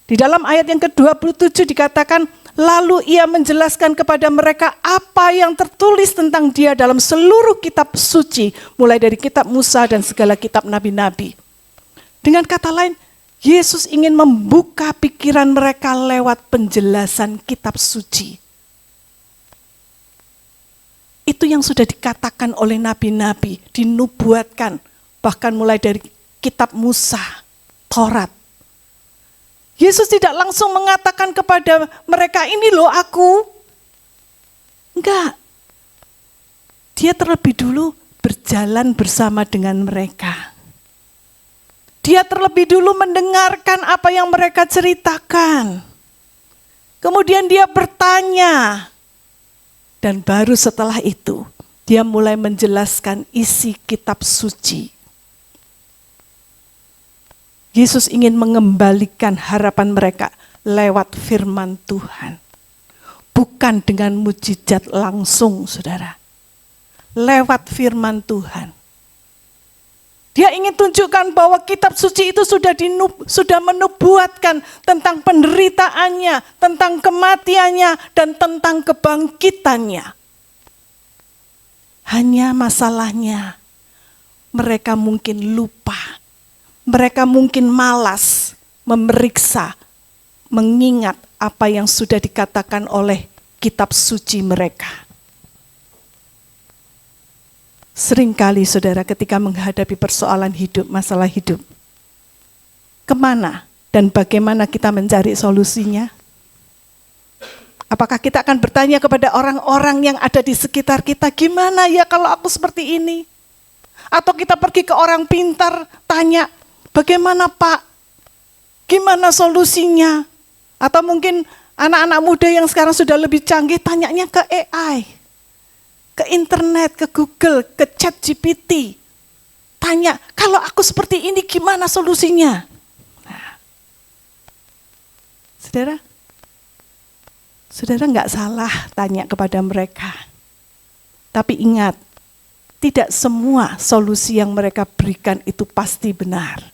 Di dalam ayat yang ke-27 dikatakan, lalu ia menjelaskan kepada mereka apa yang tertulis tentang dia dalam seluruh kitab suci, mulai dari kitab Musa dan segala kitab nabi-nabi. Dengan kata lain, Yesus ingin membuka pikiran mereka lewat penjelasan kitab suci. Itu yang sudah dikatakan oleh nabi-nabi, dinubuatkan, bahkan mulai dari kitab Musa, Taurat. Yesus tidak langsung mengatakan kepada mereka, ini loh aku. Enggak. Dia terlebih dulu berjalan bersama dengan mereka. Dia terlebih dulu mendengarkan apa yang mereka ceritakan. Kemudian dia bertanya. Dan baru setelah itu, dia mulai menjelaskan isi kitab suci. Yesus ingin mengembalikan harapan mereka lewat firman Tuhan. Bukan dengan mujizat langsung, saudara. Lewat firman Tuhan. Dia ingin tunjukkan bahwa kitab suci itu sudah menubuatkan tentang penderitaannya, tentang kematiannya, dan tentang kebangkitannya. Hanya masalahnya, mereka mungkin lupa. Mereka mungkin malas memeriksa, mengingat apa yang sudah dikatakan oleh kitab suci mereka. Seringkali saudara ketika menghadapi persoalan hidup, masalah hidup, kemana dan bagaimana kita mencari solusinya? Apakah kita akan bertanya kepada orang-orang yang ada di sekitar kita, gimana ya kalau aku seperti ini? Atau kita pergi ke orang pintar, tanya, bagaimana Pak? Gimana solusinya? Atau mungkin anak-anak muda yang sekarang sudah lebih canggih, tanyanya ke AI, ke internet, ke Google, ke ChatGPT. Tanya, kalau aku seperti ini gimana solusinya? Nah, saudara nggak salah tanya kepada mereka. Tapi ingat, tidak semua solusi yang mereka berikan itu pasti benar.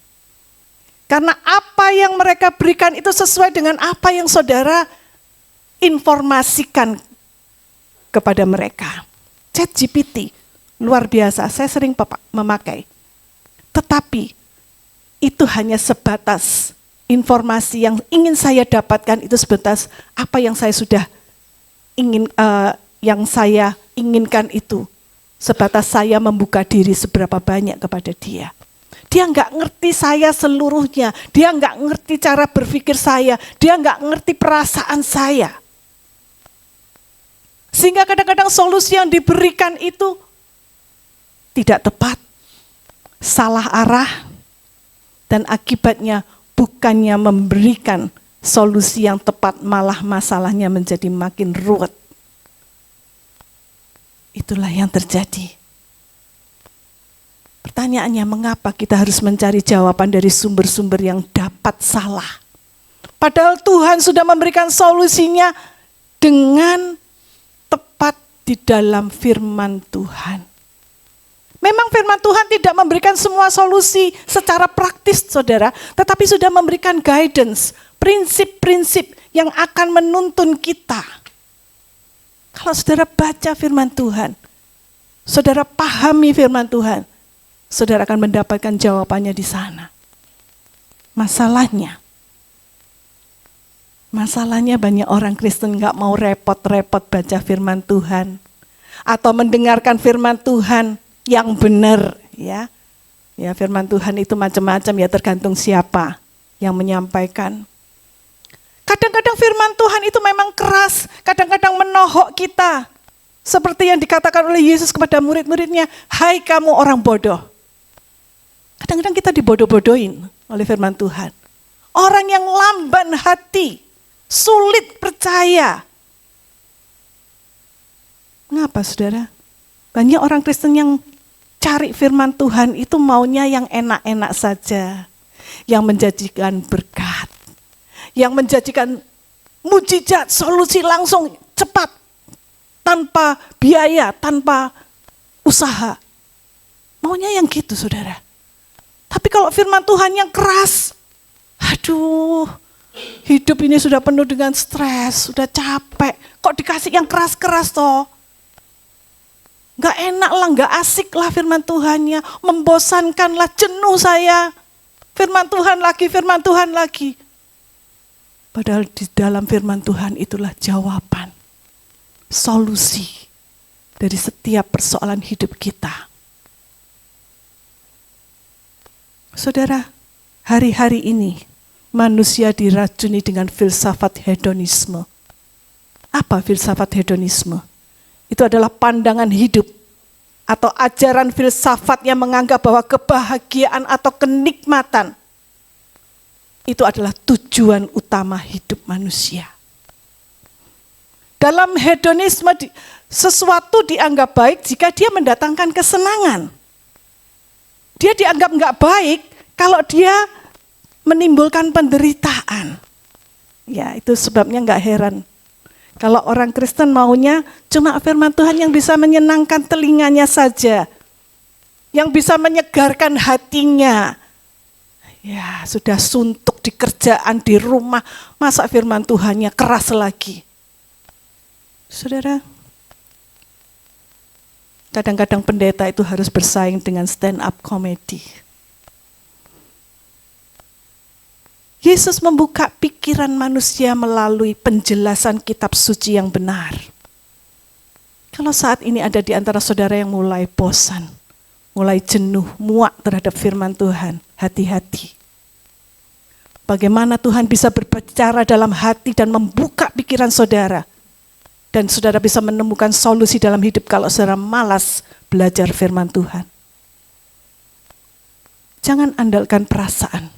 Karena apa yang mereka berikan itu sesuai dengan apa yang saudara informasikan kepada mereka. ChatGPT, luar biasa, saya sering memakai. Tetapi itu hanya sebatas informasi yang ingin saya dapatkan, itu sebatas apa yang saya sudah ingin, yang saya inginkan itu sebatas saya membuka diri seberapa banyak kepada dia. Dia nggak ngerti saya seluruhnya, dia nggak ngerti cara berpikir saya, dia nggak ngerti perasaan saya. Sehingga kadang-kadang solusi yang diberikan itu tidak tepat, salah arah, dan akibatnya bukannya memberikan solusi yang tepat, malah masalahnya menjadi makin ruwet. Itulah yang terjadi. Pertanyaannya, mengapa kita harus mencari jawaban dari sumber-sumber yang dapat salah? Padahal Tuhan sudah memberikan solusinya dengan tepat di dalam firman Tuhan. Memang firman Tuhan tidak memberikan semua solusi secara praktis, saudara, tetapi sudah memberikan guidance, prinsip-prinsip yang akan menuntun kita. Kalau saudara baca firman Tuhan, saudara pahami firman Tuhan, saudara akan mendapatkan jawabannya di sana. Masalahnya banyak orang Kristen gak mau repot-repot baca firman Tuhan. Atau mendengarkan firman Tuhan yang benar. Ya firman Tuhan itu macam-macam, ya tergantung siapa yang menyampaikan. Kadang-kadang firman Tuhan itu memang keras, kadang-kadang menohok kita. Seperti yang dikatakan oleh Yesus kepada murid-muridnya, hai kamu orang bodoh. Kadang-kadang kita dibodoh-bodohin oleh firman Tuhan. Orang yang lamban hati, sulit percaya. Mengapa saudara? Banyak orang Kristen yang cari firman Tuhan itu maunya yang enak-enak saja. Yang menjanjikan berkat. Yang menjanjikan mujizat, solusi langsung, cepat. Tanpa biaya, tanpa usaha. Maunya yang gitu saudara. Tapi kalau firman Tuhan yang keras, aduh, hidup ini sudah penuh dengan stres, sudah capek. Kok dikasih yang keras-keras toh? Gak enak lah, gak asik lah firman Tuhannya. Membosankan lah, jenuh saya. Firman Tuhan lagi. Padahal di dalam firman Tuhan itulah jawaban, solusi dari setiap persoalan hidup kita. Saudara, hari-hari ini manusia diracuni dengan filsafat hedonisme. Apa filsafat hedonisme? Itu adalah pandangan hidup atau ajaran filsafat yang menganggap bahwa kebahagiaan atau kenikmatan itu adalah tujuan utama hidup manusia. Dalam hedonisme, sesuatu dianggap baik jika dia mendatangkan kesenangan. Dia dianggap enggak baik kalau dia menimbulkan penderitaan. Ya, itu sebabnya enggak heran. Kalau orang Kristen maunya cuma firman Tuhan yang bisa menyenangkan telinganya saja. Yang bisa menyegarkan hatinya. Ya, sudah suntuk di kerjaan, di rumah. Masa firman Tuhannya keras lagi? Saudara, kadang-kadang pendeta itu harus bersaing dengan stand up comedy. Yesus membuka pikiran manusia melalui penjelasan kitab suci yang benar. Kalau saat ini ada di antara saudara yang mulai bosan, mulai jenuh, muak terhadap firman Tuhan, hati-hati. Bagaimana Tuhan bisa berbicara dalam hati dan membuka pikiran saudara. Dan saudara bisa menemukan solusi dalam hidup kalau saudara malas belajar firman Tuhan. Jangan andalkan perasaan.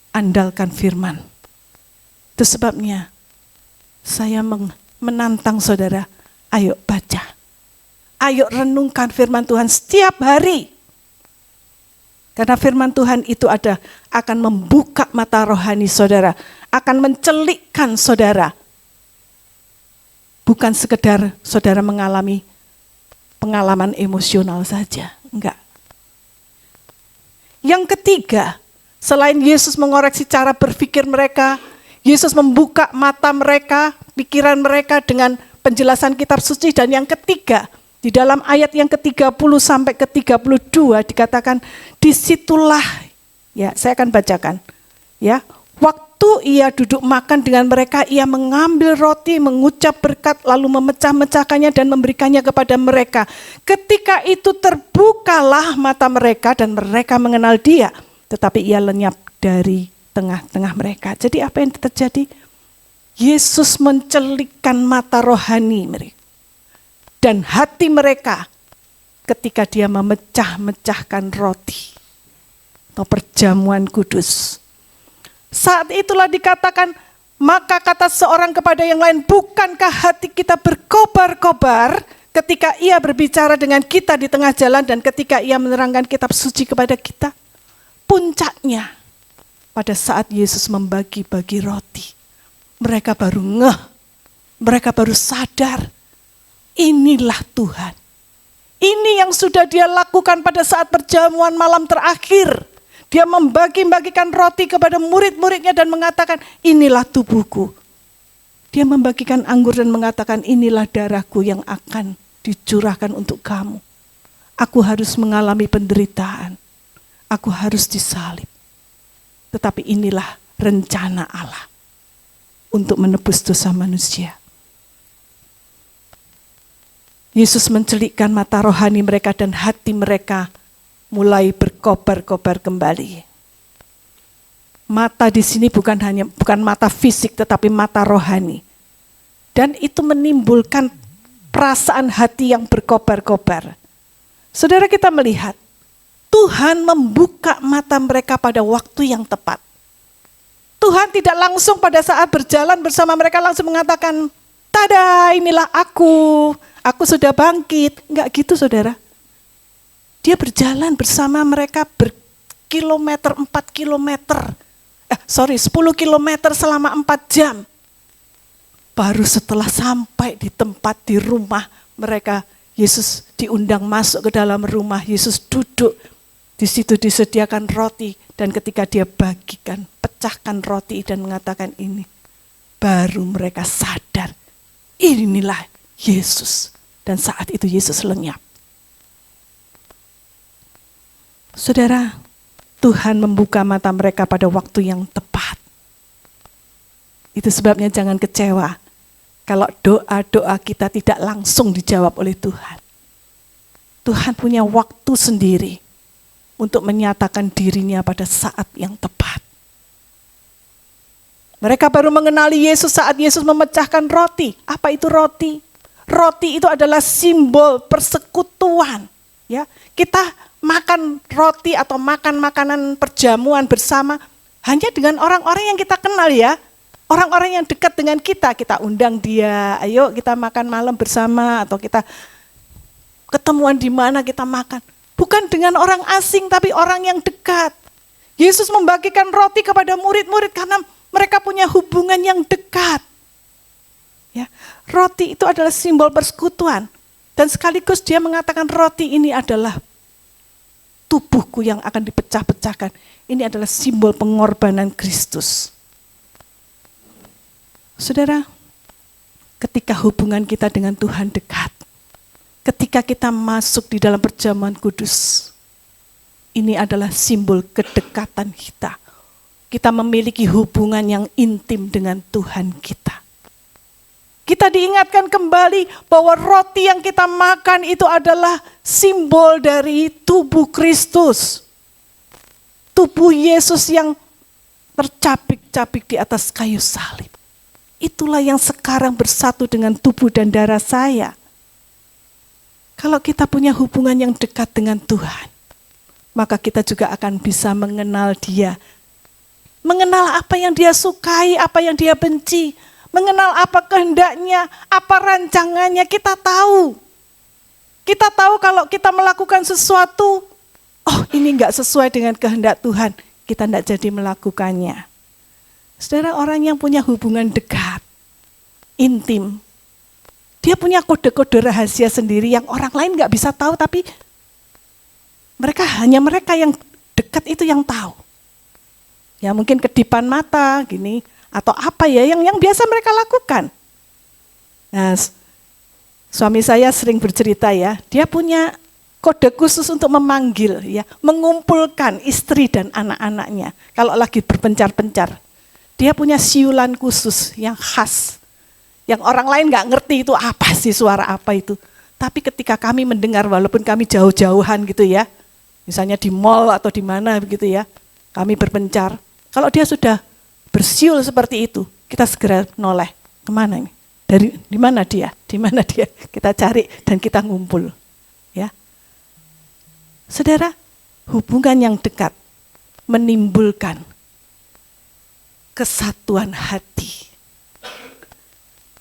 Andalkan firman. Itu sebabnya saya menantang saudara, ayo baca. Ayo renungkan firman Tuhan setiap hari. Karena firman Tuhan itu akan membuka mata rohani saudara, akan mencelikkan saudara. Bukan sekedar saudara mengalami pengalaman emosional saja, enggak. Yang ketiga, selain Yesus mengoreksi cara berpikir mereka, Yesus membuka mata mereka, pikiran mereka dengan penjelasan kitab suci. Dan yang ketiga, di dalam ayat yang ke-30 sampai ke-32 dikatakan, disitulah, ya saya akan bacakan, ya, waktu waktu ia duduk makan dengan mereka, ia mengambil roti, mengucap berkat, lalu memecah-mecahkannya dan memberikannya kepada mereka. Ketika itu terbukalah mata mereka dan mereka mengenal dia, tetapi ia lenyap dari tengah-tengah mereka. Jadi apa yang terjadi? Yesus mencelikkan mata rohani mereka dan hati mereka ketika dia memecah-mecahkan roti atau perjamuan kudus. Saat itulah dikatakan, maka kata seorang kepada yang lain, bukankah hati kita berkobar-kobar ketika ia berbicara dengan kita di tengah jalan dan ketika ia menerangkan kitab suci kepada kita? Puncaknya pada saat Yesus membagi-bagi roti, mereka baru ngeh, mereka baru sadar, inilah Tuhan. Ini yang sudah dia lakukan pada saat perjamuan malam terakhir. Dia membagi-bagikan roti kepada murid-muridnya dan mengatakan, inilah tubuhku. Dia membagikan anggur dan mengatakan, inilah darahku yang akan dicurahkan untuk kamu. Aku harus mengalami penderitaan. Aku harus disalib. Tetapi inilah rencana Allah untuk menebus dosa manusia. Yesus mencelikkan mata rohani mereka dan hati mereka mulai berkobar-kobar kembali. Mata di sini bukan mata fisik tetapi mata rohani. Dan itu menimbulkan perasaan hati yang berkobar-kobar. Saudara, kita melihat Tuhan membuka mata mereka pada waktu yang tepat. Tuhan tidak langsung pada saat berjalan bersama mereka langsung mengatakan, tada, inilah aku sudah bangkit. Enggak gitu, saudara. Dia berjalan bersama mereka berkilometer, 10 kilometer selama 4 jam. Baru setelah sampai di tempat di rumah mereka, Yesus diundang masuk ke dalam rumah, Yesus duduk. Di situ disediakan roti dan ketika dia bagikan, pecahkan roti dan mengatakan ini, baru mereka sadar, inilah Yesus. Dan saat itu Yesus lenyap. Saudara, Tuhan membuka mata mereka pada waktu yang tepat. Itu sebabnya jangan kecewa kalau doa-doa kita tidak langsung dijawab oleh Tuhan. Tuhan punya waktu sendiri untuk menyatakan dirinya pada saat yang tepat. Mereka baru mengenali Yesus saat Yesus memecahkan roti. Apa itu roti? Roti itu adalah simbol persekutuan. Ya, kita makan roti atau makan makanan perjamuan bersama hanya dengan orang-orang yang kita kenal ya. Orang-orang yang dekat dengan kita undang dia, ayo kita makan malam bersama atau kita ketemuan di mana kita makan. Bukan dengan orang asing tapi orang yang dekat. Yesus membagikan roti kepada murid-murid karena mereka punya hubungan yang dekat. Ya, roti itu adalah simbol persekutuan dan sekaligus dia mengatakan roti ini adalah tubuhku yang akan dipecah-pecahkan. Ini adalah simbol pengorbanan Kristus. Saudara, ketika hubungan kita dengan Tuhan dekat, ketika kita masuk di dalam perjamuan kudus, ini adalah simbol kedekatan kita. Kita memiliki hubungan yang intim dengan Tuhan kita. Kita diingatkan kembali bahwa roti yang kita makan itu adalah simbol dari tubuh Kristus. Tubuh Yesus yang tercapik-capik di atas kayu salib. Itulah yang sekarang bersatu dengan tubuh dan darah saya. Kalau kita punya hubungan yang dekat dengan Tuhan, maka kita juga akan bisa mengenal Dia. Mengenal apa yang Dia sukai, apa yang Dia benci. Mengenal apa kehendaknya, apa rancangannya, kita tahu. Kita tahu kalau kita melakukan sesuatu, oh ini enggak sesuai dengan kehendak Tuhan, kita enggak jadi melakukannya. Saudara, orang yang punya hubungan dekat, intim, dia punya kode-kode rahasia sendiri yang orang lain enggak bisa tahu, tapi hanya mereka yang dekat itu yang tahu. Ya mungkin kedipan mata, gini, atau apa ya yang biasa mereka lakukan. Nah, suami saya sering bercerita ya, dia punya kode khusus untuk memanggil ya, mengumpulkan istri dan anak-anaknya kalau lagi berpencar-pencar. Dia punya siulan khusus yang khas. Yang orang lain nggak ngerti itu apa sih, suara apa itu. Tapi ketika kami mendengar, walaupun kami jauh-jauhan gitu ya, misalnya di mall atau di mana begitu ya, kami berpencar. Kalau dia sudah bersiul seperti itu, kita segera noleh. Kemana ini? Di mana dia? Di mana dia? Kita cari dan kita ngumpul. Ya, saudara, hubungan yang dekat menimbulkan kesatuan hati.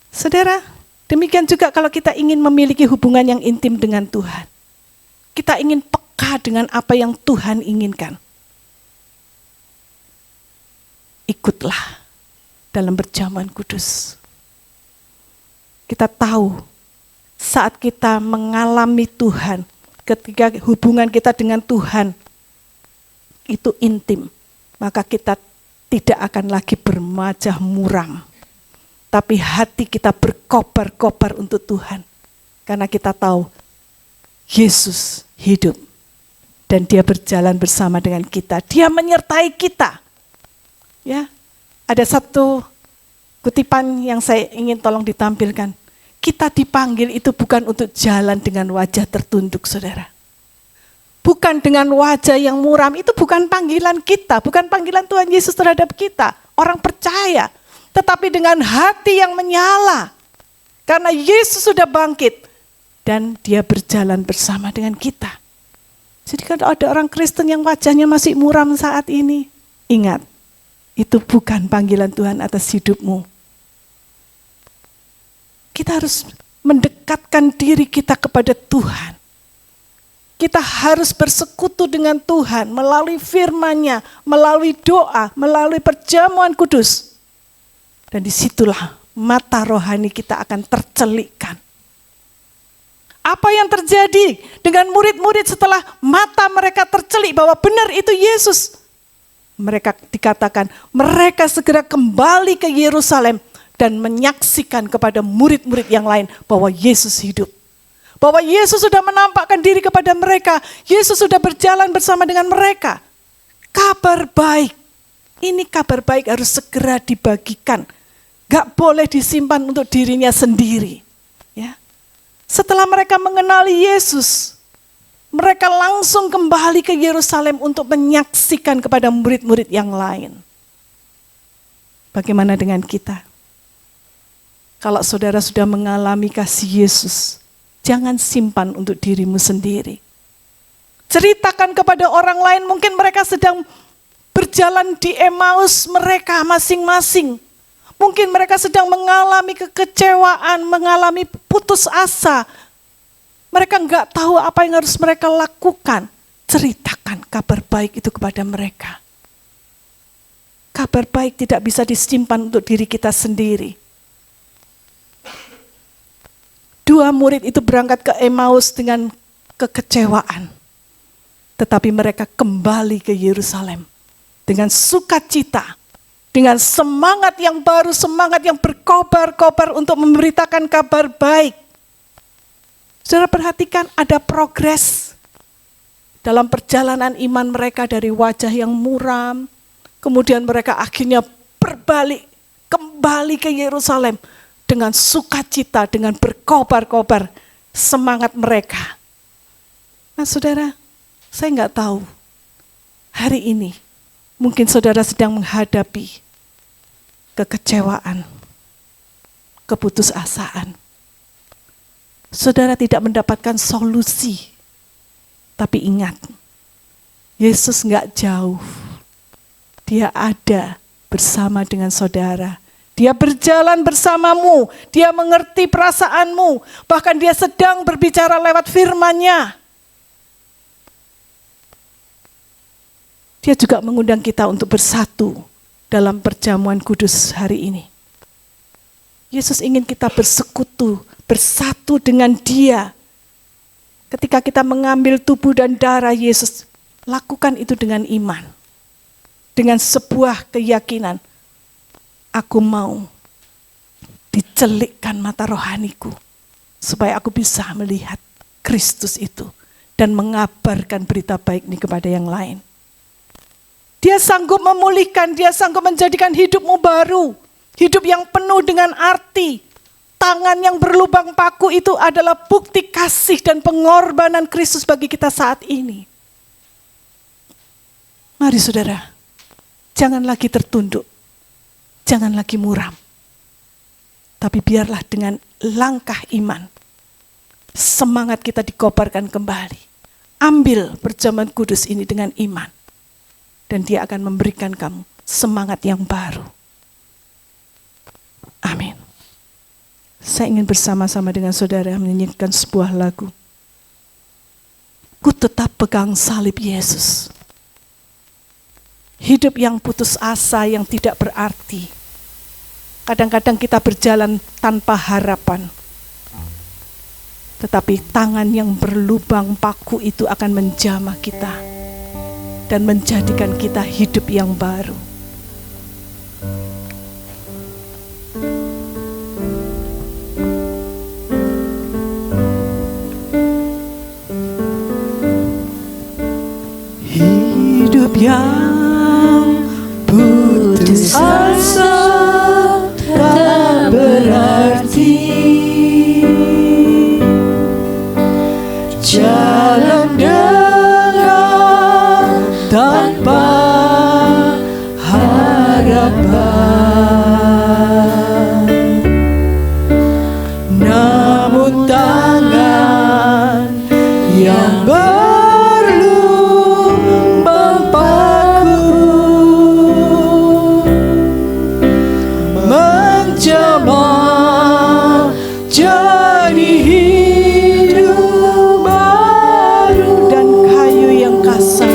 Saudara, demikian juga kalau kita ingin memiliki hubungan yang intim dengan Tuhan. Kita ingin peka dengan apa yang Tuhan inginkan. Ikutlah dalam perjamuan kudus. Kita tahu saat kita mengalami Tuhan, ketika hubungan kita dengan Tuhan itu intim, maka kita tidak akan lagi bermajah muram. Tapi hati kita berkobar-kobar untuk Tuhan. Karena kita tahu Yesus hidup. Dan dia berjalan bersama dengan kita. Dia menyertai kita. Ya, ada satu kutipan yang saya ingin tolong ditampilkan. Kita dipanggil itu bukan untuk jalan dengan wajah tertunduk, saudara. Bukan dengan wajah yang muram, itu bukan panggilan kita, bukan panggilan Tuhan Yesus terhadap kita, orang percaya. Tetapi dengan hati yang menyala, karena Yesus sudah bangkit, dan dia berjalan bersama dengan kita. Jadi kalau ada orang Kristen yang wajahnya masih muram saat ini, ingat, itu bukan panggilan Tuhan atas hidupmu. Kita harus mendekatkan diri kita kepada Tuhan. Kita harus bersekutu dengan Tuhan melalui firman-Nya, melalui doa, melalui perjamuan kudus. Dan disitulah mata rohani kita akan tercelikkan. Apa yang terjadi dengan murid-murid setelah mata mereka tercelik bahwa benar itu Yesus? Mereka dikatakan, mereka segera kembali ke Yerusalem dan menyaksikan kepada murid-murid yang lain bahwa Yesus hidup. Bahwa Yesus sudah menampakkan diri kepada mereka. Yesus sudah berjalan bersama dengan mereka. Kabar baik. Ini kabar baik harus segera dibagikan. Gak boleh disimpan untuk dirinya sendiri. Ya. Setelah mereka mengenali Yesus, mereka langsung kembali ke Yerusalem untuk menyaksikan kepada murid-murid yang lain. Bagaimana dengan kita? Kalau saudara sudah mengalami kasih Yesus, jangan simpan untuk dirimu sendiri. Ceritakan kepada orang lain, mungkin mereka sedang berjalan di Emmaus mereka masing-masing. Mungkin mereka sedang mengalami kekecewaan, mengalami putus asa. Mereka enggak tahu apa yang harus mereka lakukan. Ceritakan kabar baik itu kepada mereka. Kabar baik tidak bisa disimpan untuk diri kita sendiri. 2 murid itu berangkat ke Emmaus dengan kekecewaan. Tetapi mereka kembali ke Yerusalem dengan sukacita, dengan semangat yang baru, semangat yang berkobar-kobar untuk memberitakan kabar baik. Saudara perhatikan ada progres dalam perjalanan iman mereka dari wajah yang muram, kemudian mereka akhirnya berbalik kembali ke Yerusalem dengan sukacita, dengan berkobar-kobar semangat mereka. Nah saudara, saya nggak tahu hari ini mungkin saudara sedang menghadapi kekecewaan, keputusasaan. Saudara tidak mendapatkan solusi, tapi ingat, Yesus nggak jauh. Dia ada bersama dengan saudara. Dia berjalan bersamamu, dia mengerti perasaanmu, bahkan dia sedang berbicara lewat firman-Nya. Dia juga mengundang kita untuk bersatu dalam perjamuan kudus hari ini. Yesus ingin kita bersekutu, bersatu dengan dia. Ketika kita mengambil tubuh dan darah Yesus, lakukan itu dengan iman. Dengan sebuah keyakinan. Aku mau dicelikkan mata rohaniku supaya aku bisa melihat Kristus itu dan mengabarkan berita baik ini kepada yang lain. Dia sanggup memulihkan, Dia sanggup menjadikan hidupmu baru. Hidup yang penuh dengan arti. Tangan yang berlubang paku itu adalah bukti kasih dan pengorbanan Kristus bagi kita saat ini. Mari saudara, jangan lagi tertunduk, jangan lagi muram. Tapi biarlah dengan langkah iman, semangat kita dikobarkan kembali. Ambil perjamuan kudus ini dengan iman. Dan Dia akan memberikan kamu semangat yang baru. Amin. Saya ingin bersama-sama dengan saudara menyanyikan sebuah lagu. Ku tetap pegang salib Yesus. Hidup yang putus asa, yang tidak berarti. Kadang-kadang kita berjalan tanpa harapan. Tetapi tangan yang berlubang paku itu akan menjamah kita. Dan menjadikan kita hidup yang baru. Hidup yang putus asa tak berarti, jalan dengan tanpa harapan, namun tangan yang berlubang paku menjamah jadi hidup baru. Dan kayu yang kasar,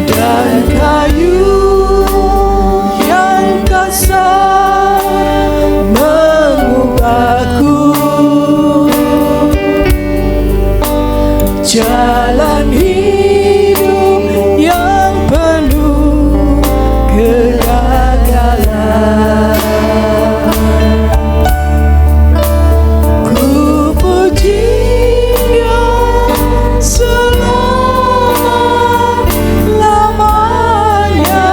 dan kayu yang kasar mengubahku. Jalan hidup yang penuh kegagalan. Ku puji Dia selama-lamanya,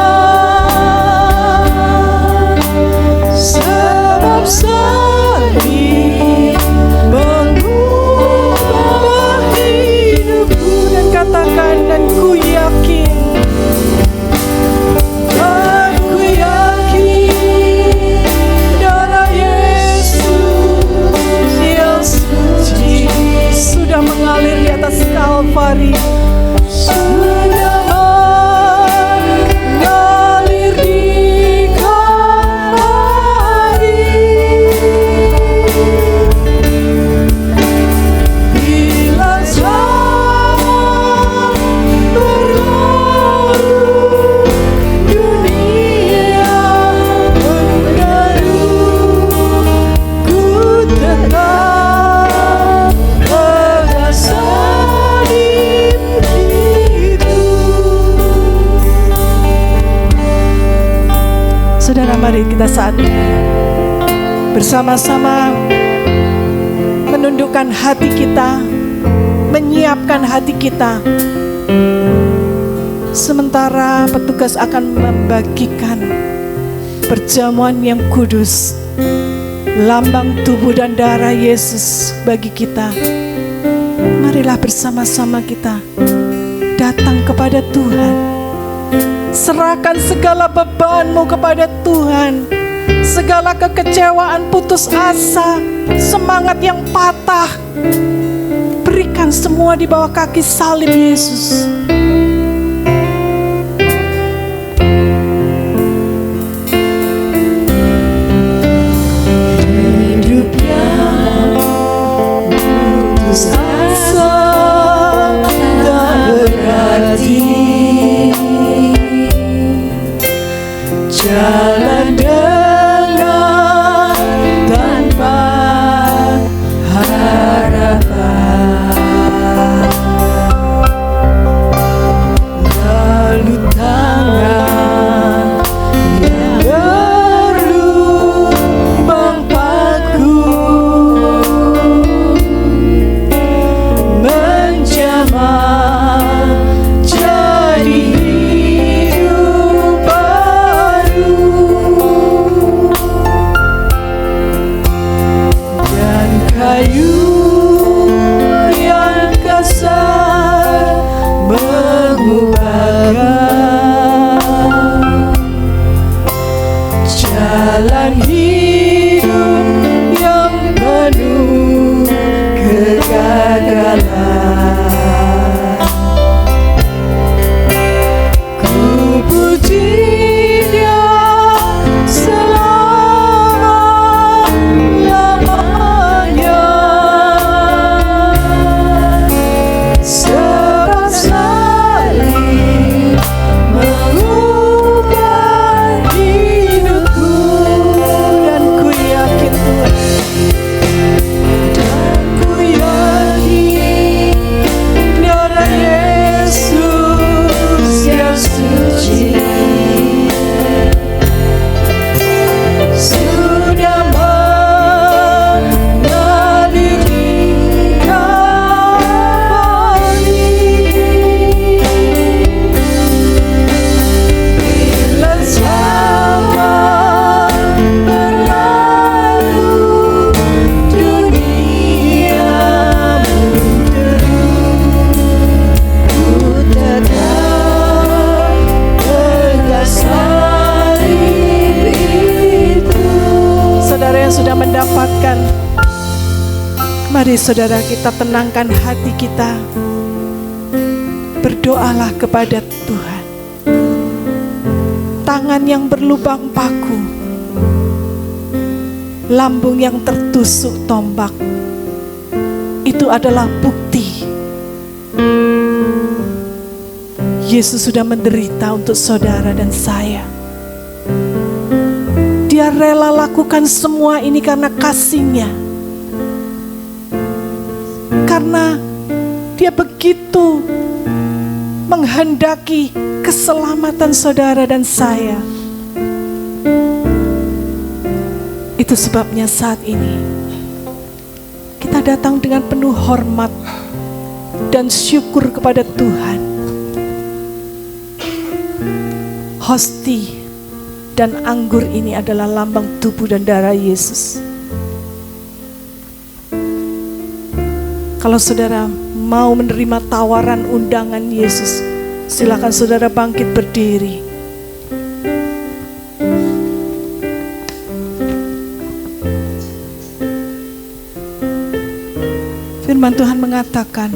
sebab salib mengubah hidupku. Dan katakan, dan ku yakin, darah Yesus yang suci sudah mengalir di atas Kalvari, sudah mengalir di Kalvari. Bila zaman berlalu, dunia mendaru, ku tetap pegang salib itu. Saudara, mari kita saat ini bersama-sama menundukkan hati kita, menyiapkan hati kita. Sementara petugas akan membagikan perjamuan yang kudus, lambang tubuh dan darah Yesus bagi kita. Marilah bersama-sama kita datang kepada Tuhan. Serahkan segala bebanmu kepada Tuhan. Segala kekecewaan, putus asa, semangat yang patah, berikan semua di bawah kaki salib Yesus. Hidup yang putus asa tak berarti, jalan dengan tanpa harapan, sudah mendapatkan, mari saudara kita tenangkan hati kita. Berdoalah kepada Tuhan. Tangan yang berlubang paku, lambung yang tertusuk tombak, itu adalah bukti Yesus sudah menderita untuk saudara dan saya. Dia rela lakukan semua ini karena kasih-Nya. Karena Dia begitu menghendaki keselamatan saudara dan saya. Itu sebabnya saat ini kita datang dengan penuh hormat dan syukur kepada Tuhan. Hosti dan anggur ini adalah lambang tubuh dan darah Yesus. Kalau saudara mau menerima tawaran undangan Yesus, silakan saudara bangkit berdiri. Firman Tuhan mengatakan,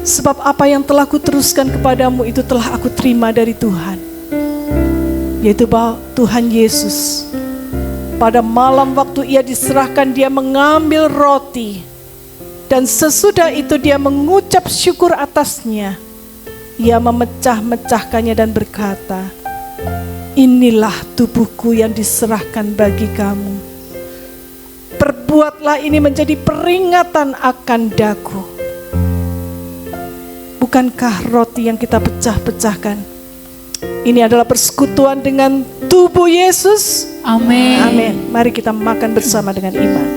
sebab apa yang telah kuteruskan kepadamu itu telah aku terima dari Tuhan, yaitu bahwa Tuhan Yesus pada malam waktu Ia diserahkan, Dia mengambil roti, dan sesudah itu Dia mengucap syukur atasnya. Ia memecah-mecahkannya dan berkata, inilah tubuhku yang diserahkan bagi kamu. Perbuatlah ini menjadi peringatan akan daku. Bukankah roti yang kita pecah-pecahkan ini adalah persekutuan dengan tubuh Yesus? Amin. Amin. Mari kita makan bersama dengan iman.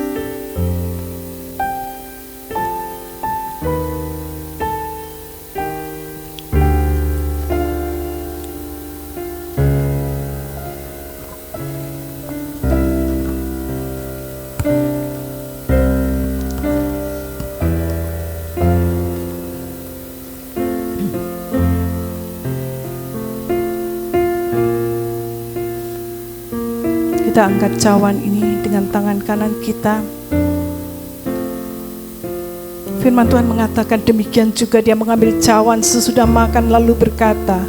Kita angkat cawan ini dengan tangan kanan kita. Firman Tuhan mengatakan demikian juga Dia mengambil cawan sesudah makan lalu berkata,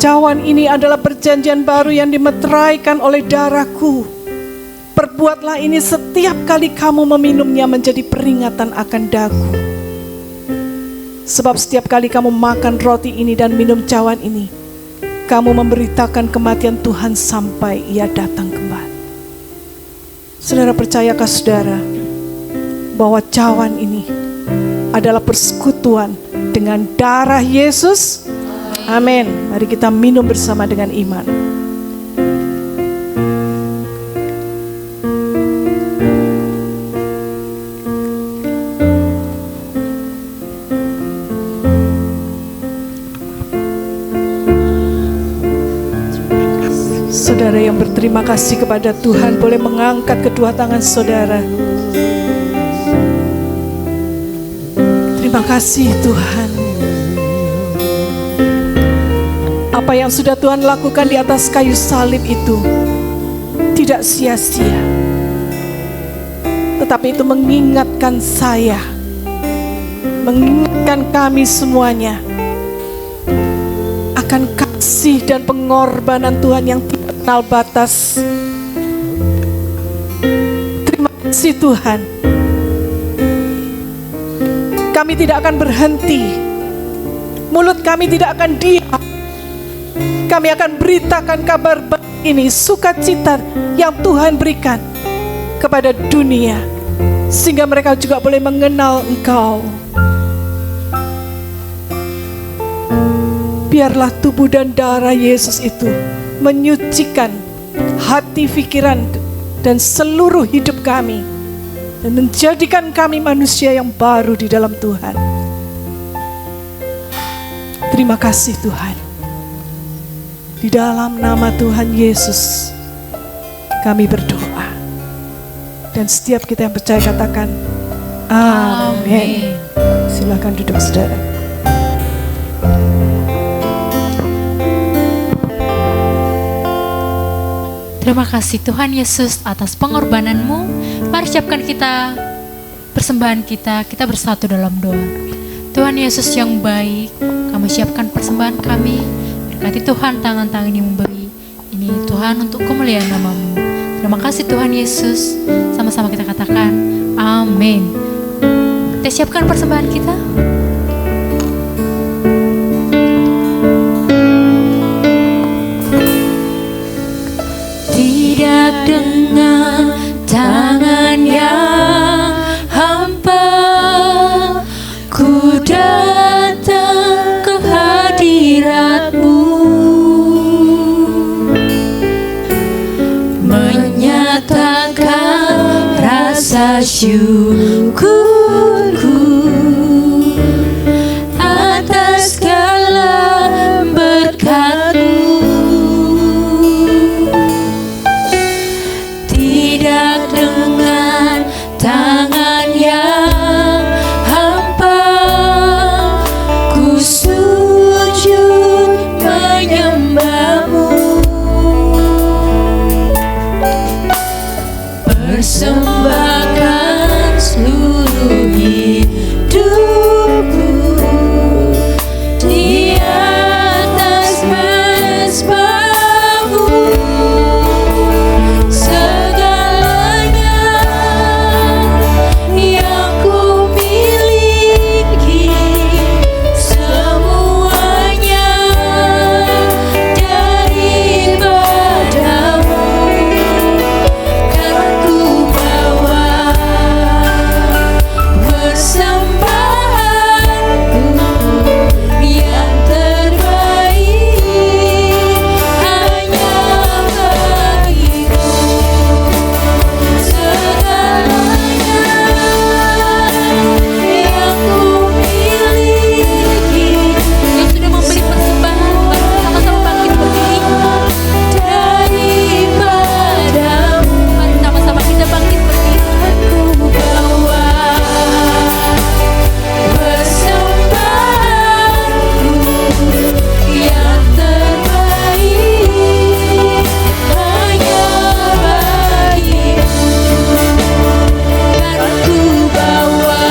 cawan ini adalah perjanjian baru yang dimeteraikan oleh darahku. Perbuatlah ini setiap kali kamu meminumnya menjadi peringatan akan daku. Sebab setiap kali kamu makan roti ini dan minum cawan ini, kamu memberitakan kematian Tuhan sampai Ia datang kembali. Saudara, percayakah saudara bahwa cawan ini adalah persekutuan dengan darah Yesus? Amin. Mari kita minum bersama dengan iman. Saudara yang berterima kasih kepada Tuhan boleh mengangkat kedua tangan saudara. Terima kasih Tuhan. Apa yang sudah Tuhan lakukan di atas kayu salib itu tidak sia-sia, tetapi itu mengingatkan saya, mengingatkan kami semuanya akan kasih dan pengorbanan Tuhan yang tidak kenal batas. Terima kasih Tuhan. Kami tidak akan berhenti, mulut kami tidak akan diam. Kami akan beritakan kabar baik ini, sukacita yang Tuhan berikan kepada dunia, sehingga mereka juga boleh mengenal Engkau. Biarlah tubuh dan darah Yesus itu menyucikan hati, pikiran, dan seluruh hidup kami, dan menjadikan kami manusia yang baru di dalam Tuhan. Terima kasih Tuhan. Di dalam nama Tuhan Yesus kami berdoa. Dan setiap kita yang percaya katakan amin. Silakan duduk saudara. Terima kasih Tuhan Yesus atas pengorbanan-Mu. Mari siapkan kita persembahan kita bersatu dalam doa. Tuhan Yesus yang baik, kami siapkan persembahan kami. Berkati Tuhan tangan-tangan yang memberi. Ini Tuhan untuk kemuliaan nama-Mu. Terima kasih Tuhan Yesus. Sama-sama kita katakan amin. Kita siapkan persembahan kita. Tidak dengan tangan yang hampa, ku datang ke hadirat-Mu, menyatakan rasa syukurku atas segala berkat-Mu. Tidak dengan tangan yang hampa, ku sujud menyembah-Mu, persembahkan seluruh hidupku di atas mezbah-Mu. Segalanya yang ku miliki, semuanya daripada-Mu. Kan ku bawa persembahanku yang terbaik hanya bagi-Mu. Segalanya yang ku miliki, yang sudah memberi persembahan, sama-sama bangkit berdiri. Daripada-Mu, mari sama-sama kita bangkit berdiri. Ku bawa persembahanku yang terbaik hanya bagi-Mu. Kan ku bawa,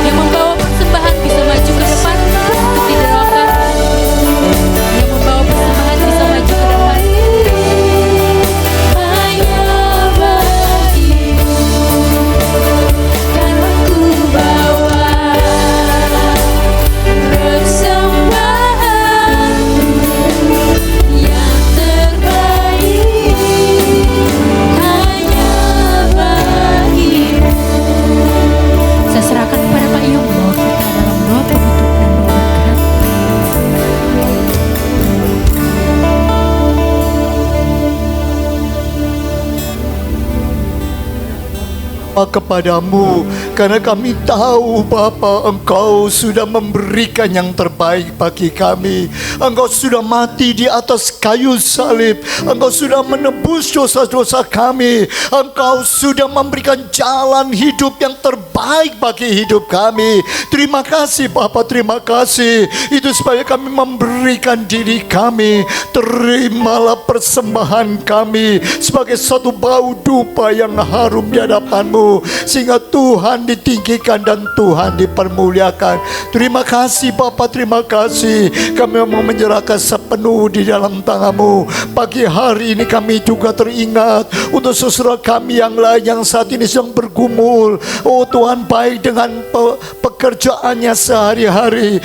yang membawa persembahan bisa maju ke depan untuk didoakan. Yang membawa persembahan bisa maju ke depan. Hanya bagi-Mu. Kan ku bawa persembahanku yang terbaik hanya bagi-Mu. Saya serahkan kepada Pak Yomo, kita dalam doa penutup dan doa berkat. Kepadamu, karena kami tahu Bapa, Engkau sudah memberikan yang terbaik bagi kami. Engkau sudah mati di atas kayu salib. Engkau sudah menebus dosa-dosa kami. Engkau sudah memberikan jalan hidup yang terbaik bagi hidup kami. Terima kasih Bapa, terima kasih. Itu supaya kami memberikan diri kami. Terimalah persembahan kami sebagai satu bau dupa yang harum di hadapan-Mu, sehingga Tuhan ditinggikan dan Tuhan dipermuliakan. Terima kasih Bapa, terima kasih. Kami mau menyerahkan sepenuh di dalam tangan-Mu. Pagi hari ini kami juga teringat untuk saudara kami yang lain yang saat ini sedang bergumul. Oh Tuhan, baik dengan pekerjaannya sehari-hari,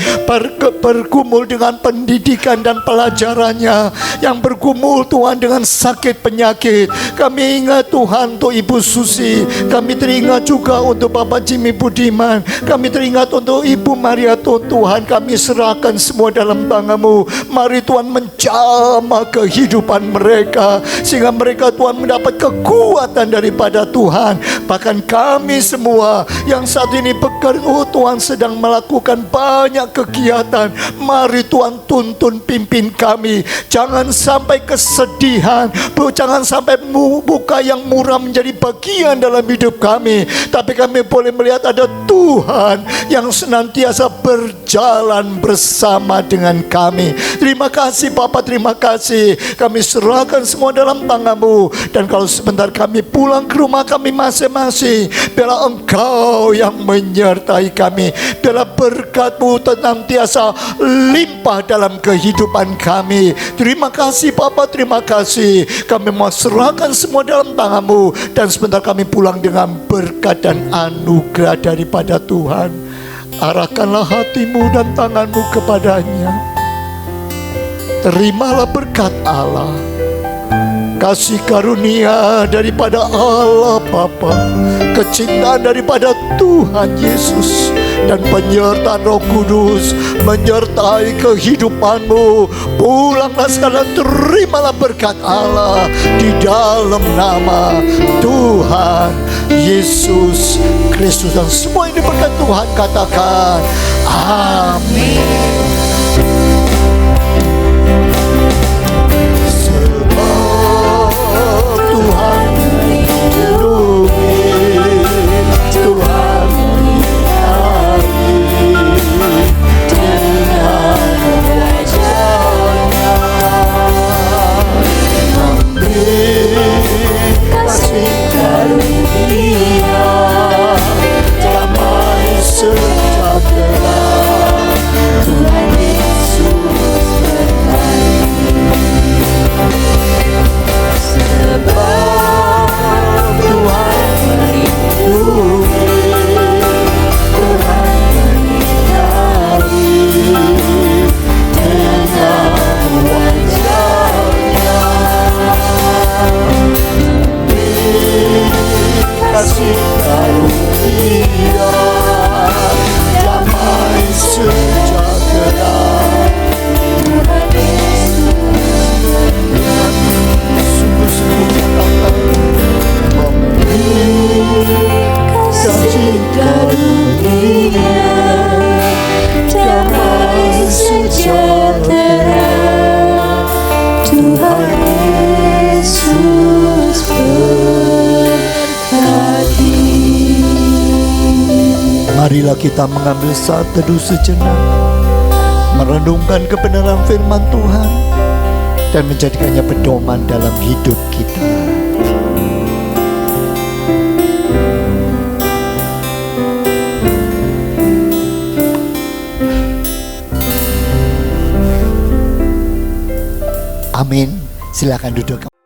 bergumul dengan pendidikan dan pelajarannya, yang bergumul Tuhan dengan sakit penyakit. Kami ingat Tuhan untuk Ibu Susi, kami teringat juga untuk Bapak Jimmy Budiman, kami teringat untuk Ibu Maria. Tuhan, kami serahkan semua dalam tangan-Mu. Mari Tuhan menjamah kehidupan mereka, sehingga mereka Tuhan mendapat kekuatan daripada Tuhan. Bahkan kami semua yang saat ini bekerja, oh Tuhan sedang melakukan banyak kegiatan. Mari Tuhan tuntun pimpin kami. Jangan sampai kesedihan, jangan sampai buka yang murah menjadi bagian dalam hidup kami. Tapi kami boleh melihat ada Tuhan yang senantiasa berjalan bersama dengan kami. Terima kasih Bapa, terima kasih. Kami serahkan semua dalam tangan-Mu. Dan kalau sebentar kami pulang ke rumah kami masing-masing, biarlah Engkau yang menyertai kami. Biarlah berkat-Mu senantiasa limpah dalam kehidupan kami. Terima kasih Bapa, terima kasih. Kami mau serahkan semua dalam tangan-Mu. Dan sebentar kami pulang dengan berkat dan anugerah daripada Tuhan. Arahkanlah hatimu dan tanganmu kepadanya. Terimalah berkat Allah, kasih karunia daripada Allah Bapa, kecintaan daripada Tuhan Yesus, dan penyertaan Roh Kudus menyertai kehidupanmu. Pulanglah sekarang, terimalah berkat Allah di dalam nama Tuhan Yesus Kristus. Dan semua ini berkat Tuhan katakan amin. Tuhan melindungi, Tuhan menyertai dengan wajah-Nya, memberi kasih karunia, damai sejahtera. Tuhan Yesus berkati. Sebab Tuhan melindungi, Tuhan menyertai dengan wajah-Nya, memberi kasih karunia, damai sejahtera. Tuhan Yesus kasih karunia, damai sejahtera. Tuhan Yesus berkati. Marilah kita mengambil saat teduh sejenak, merenungkan kebenaran firman Tuhan dan menjadikannya pedoman dalam hidup kita. Amin. Silakan duduk.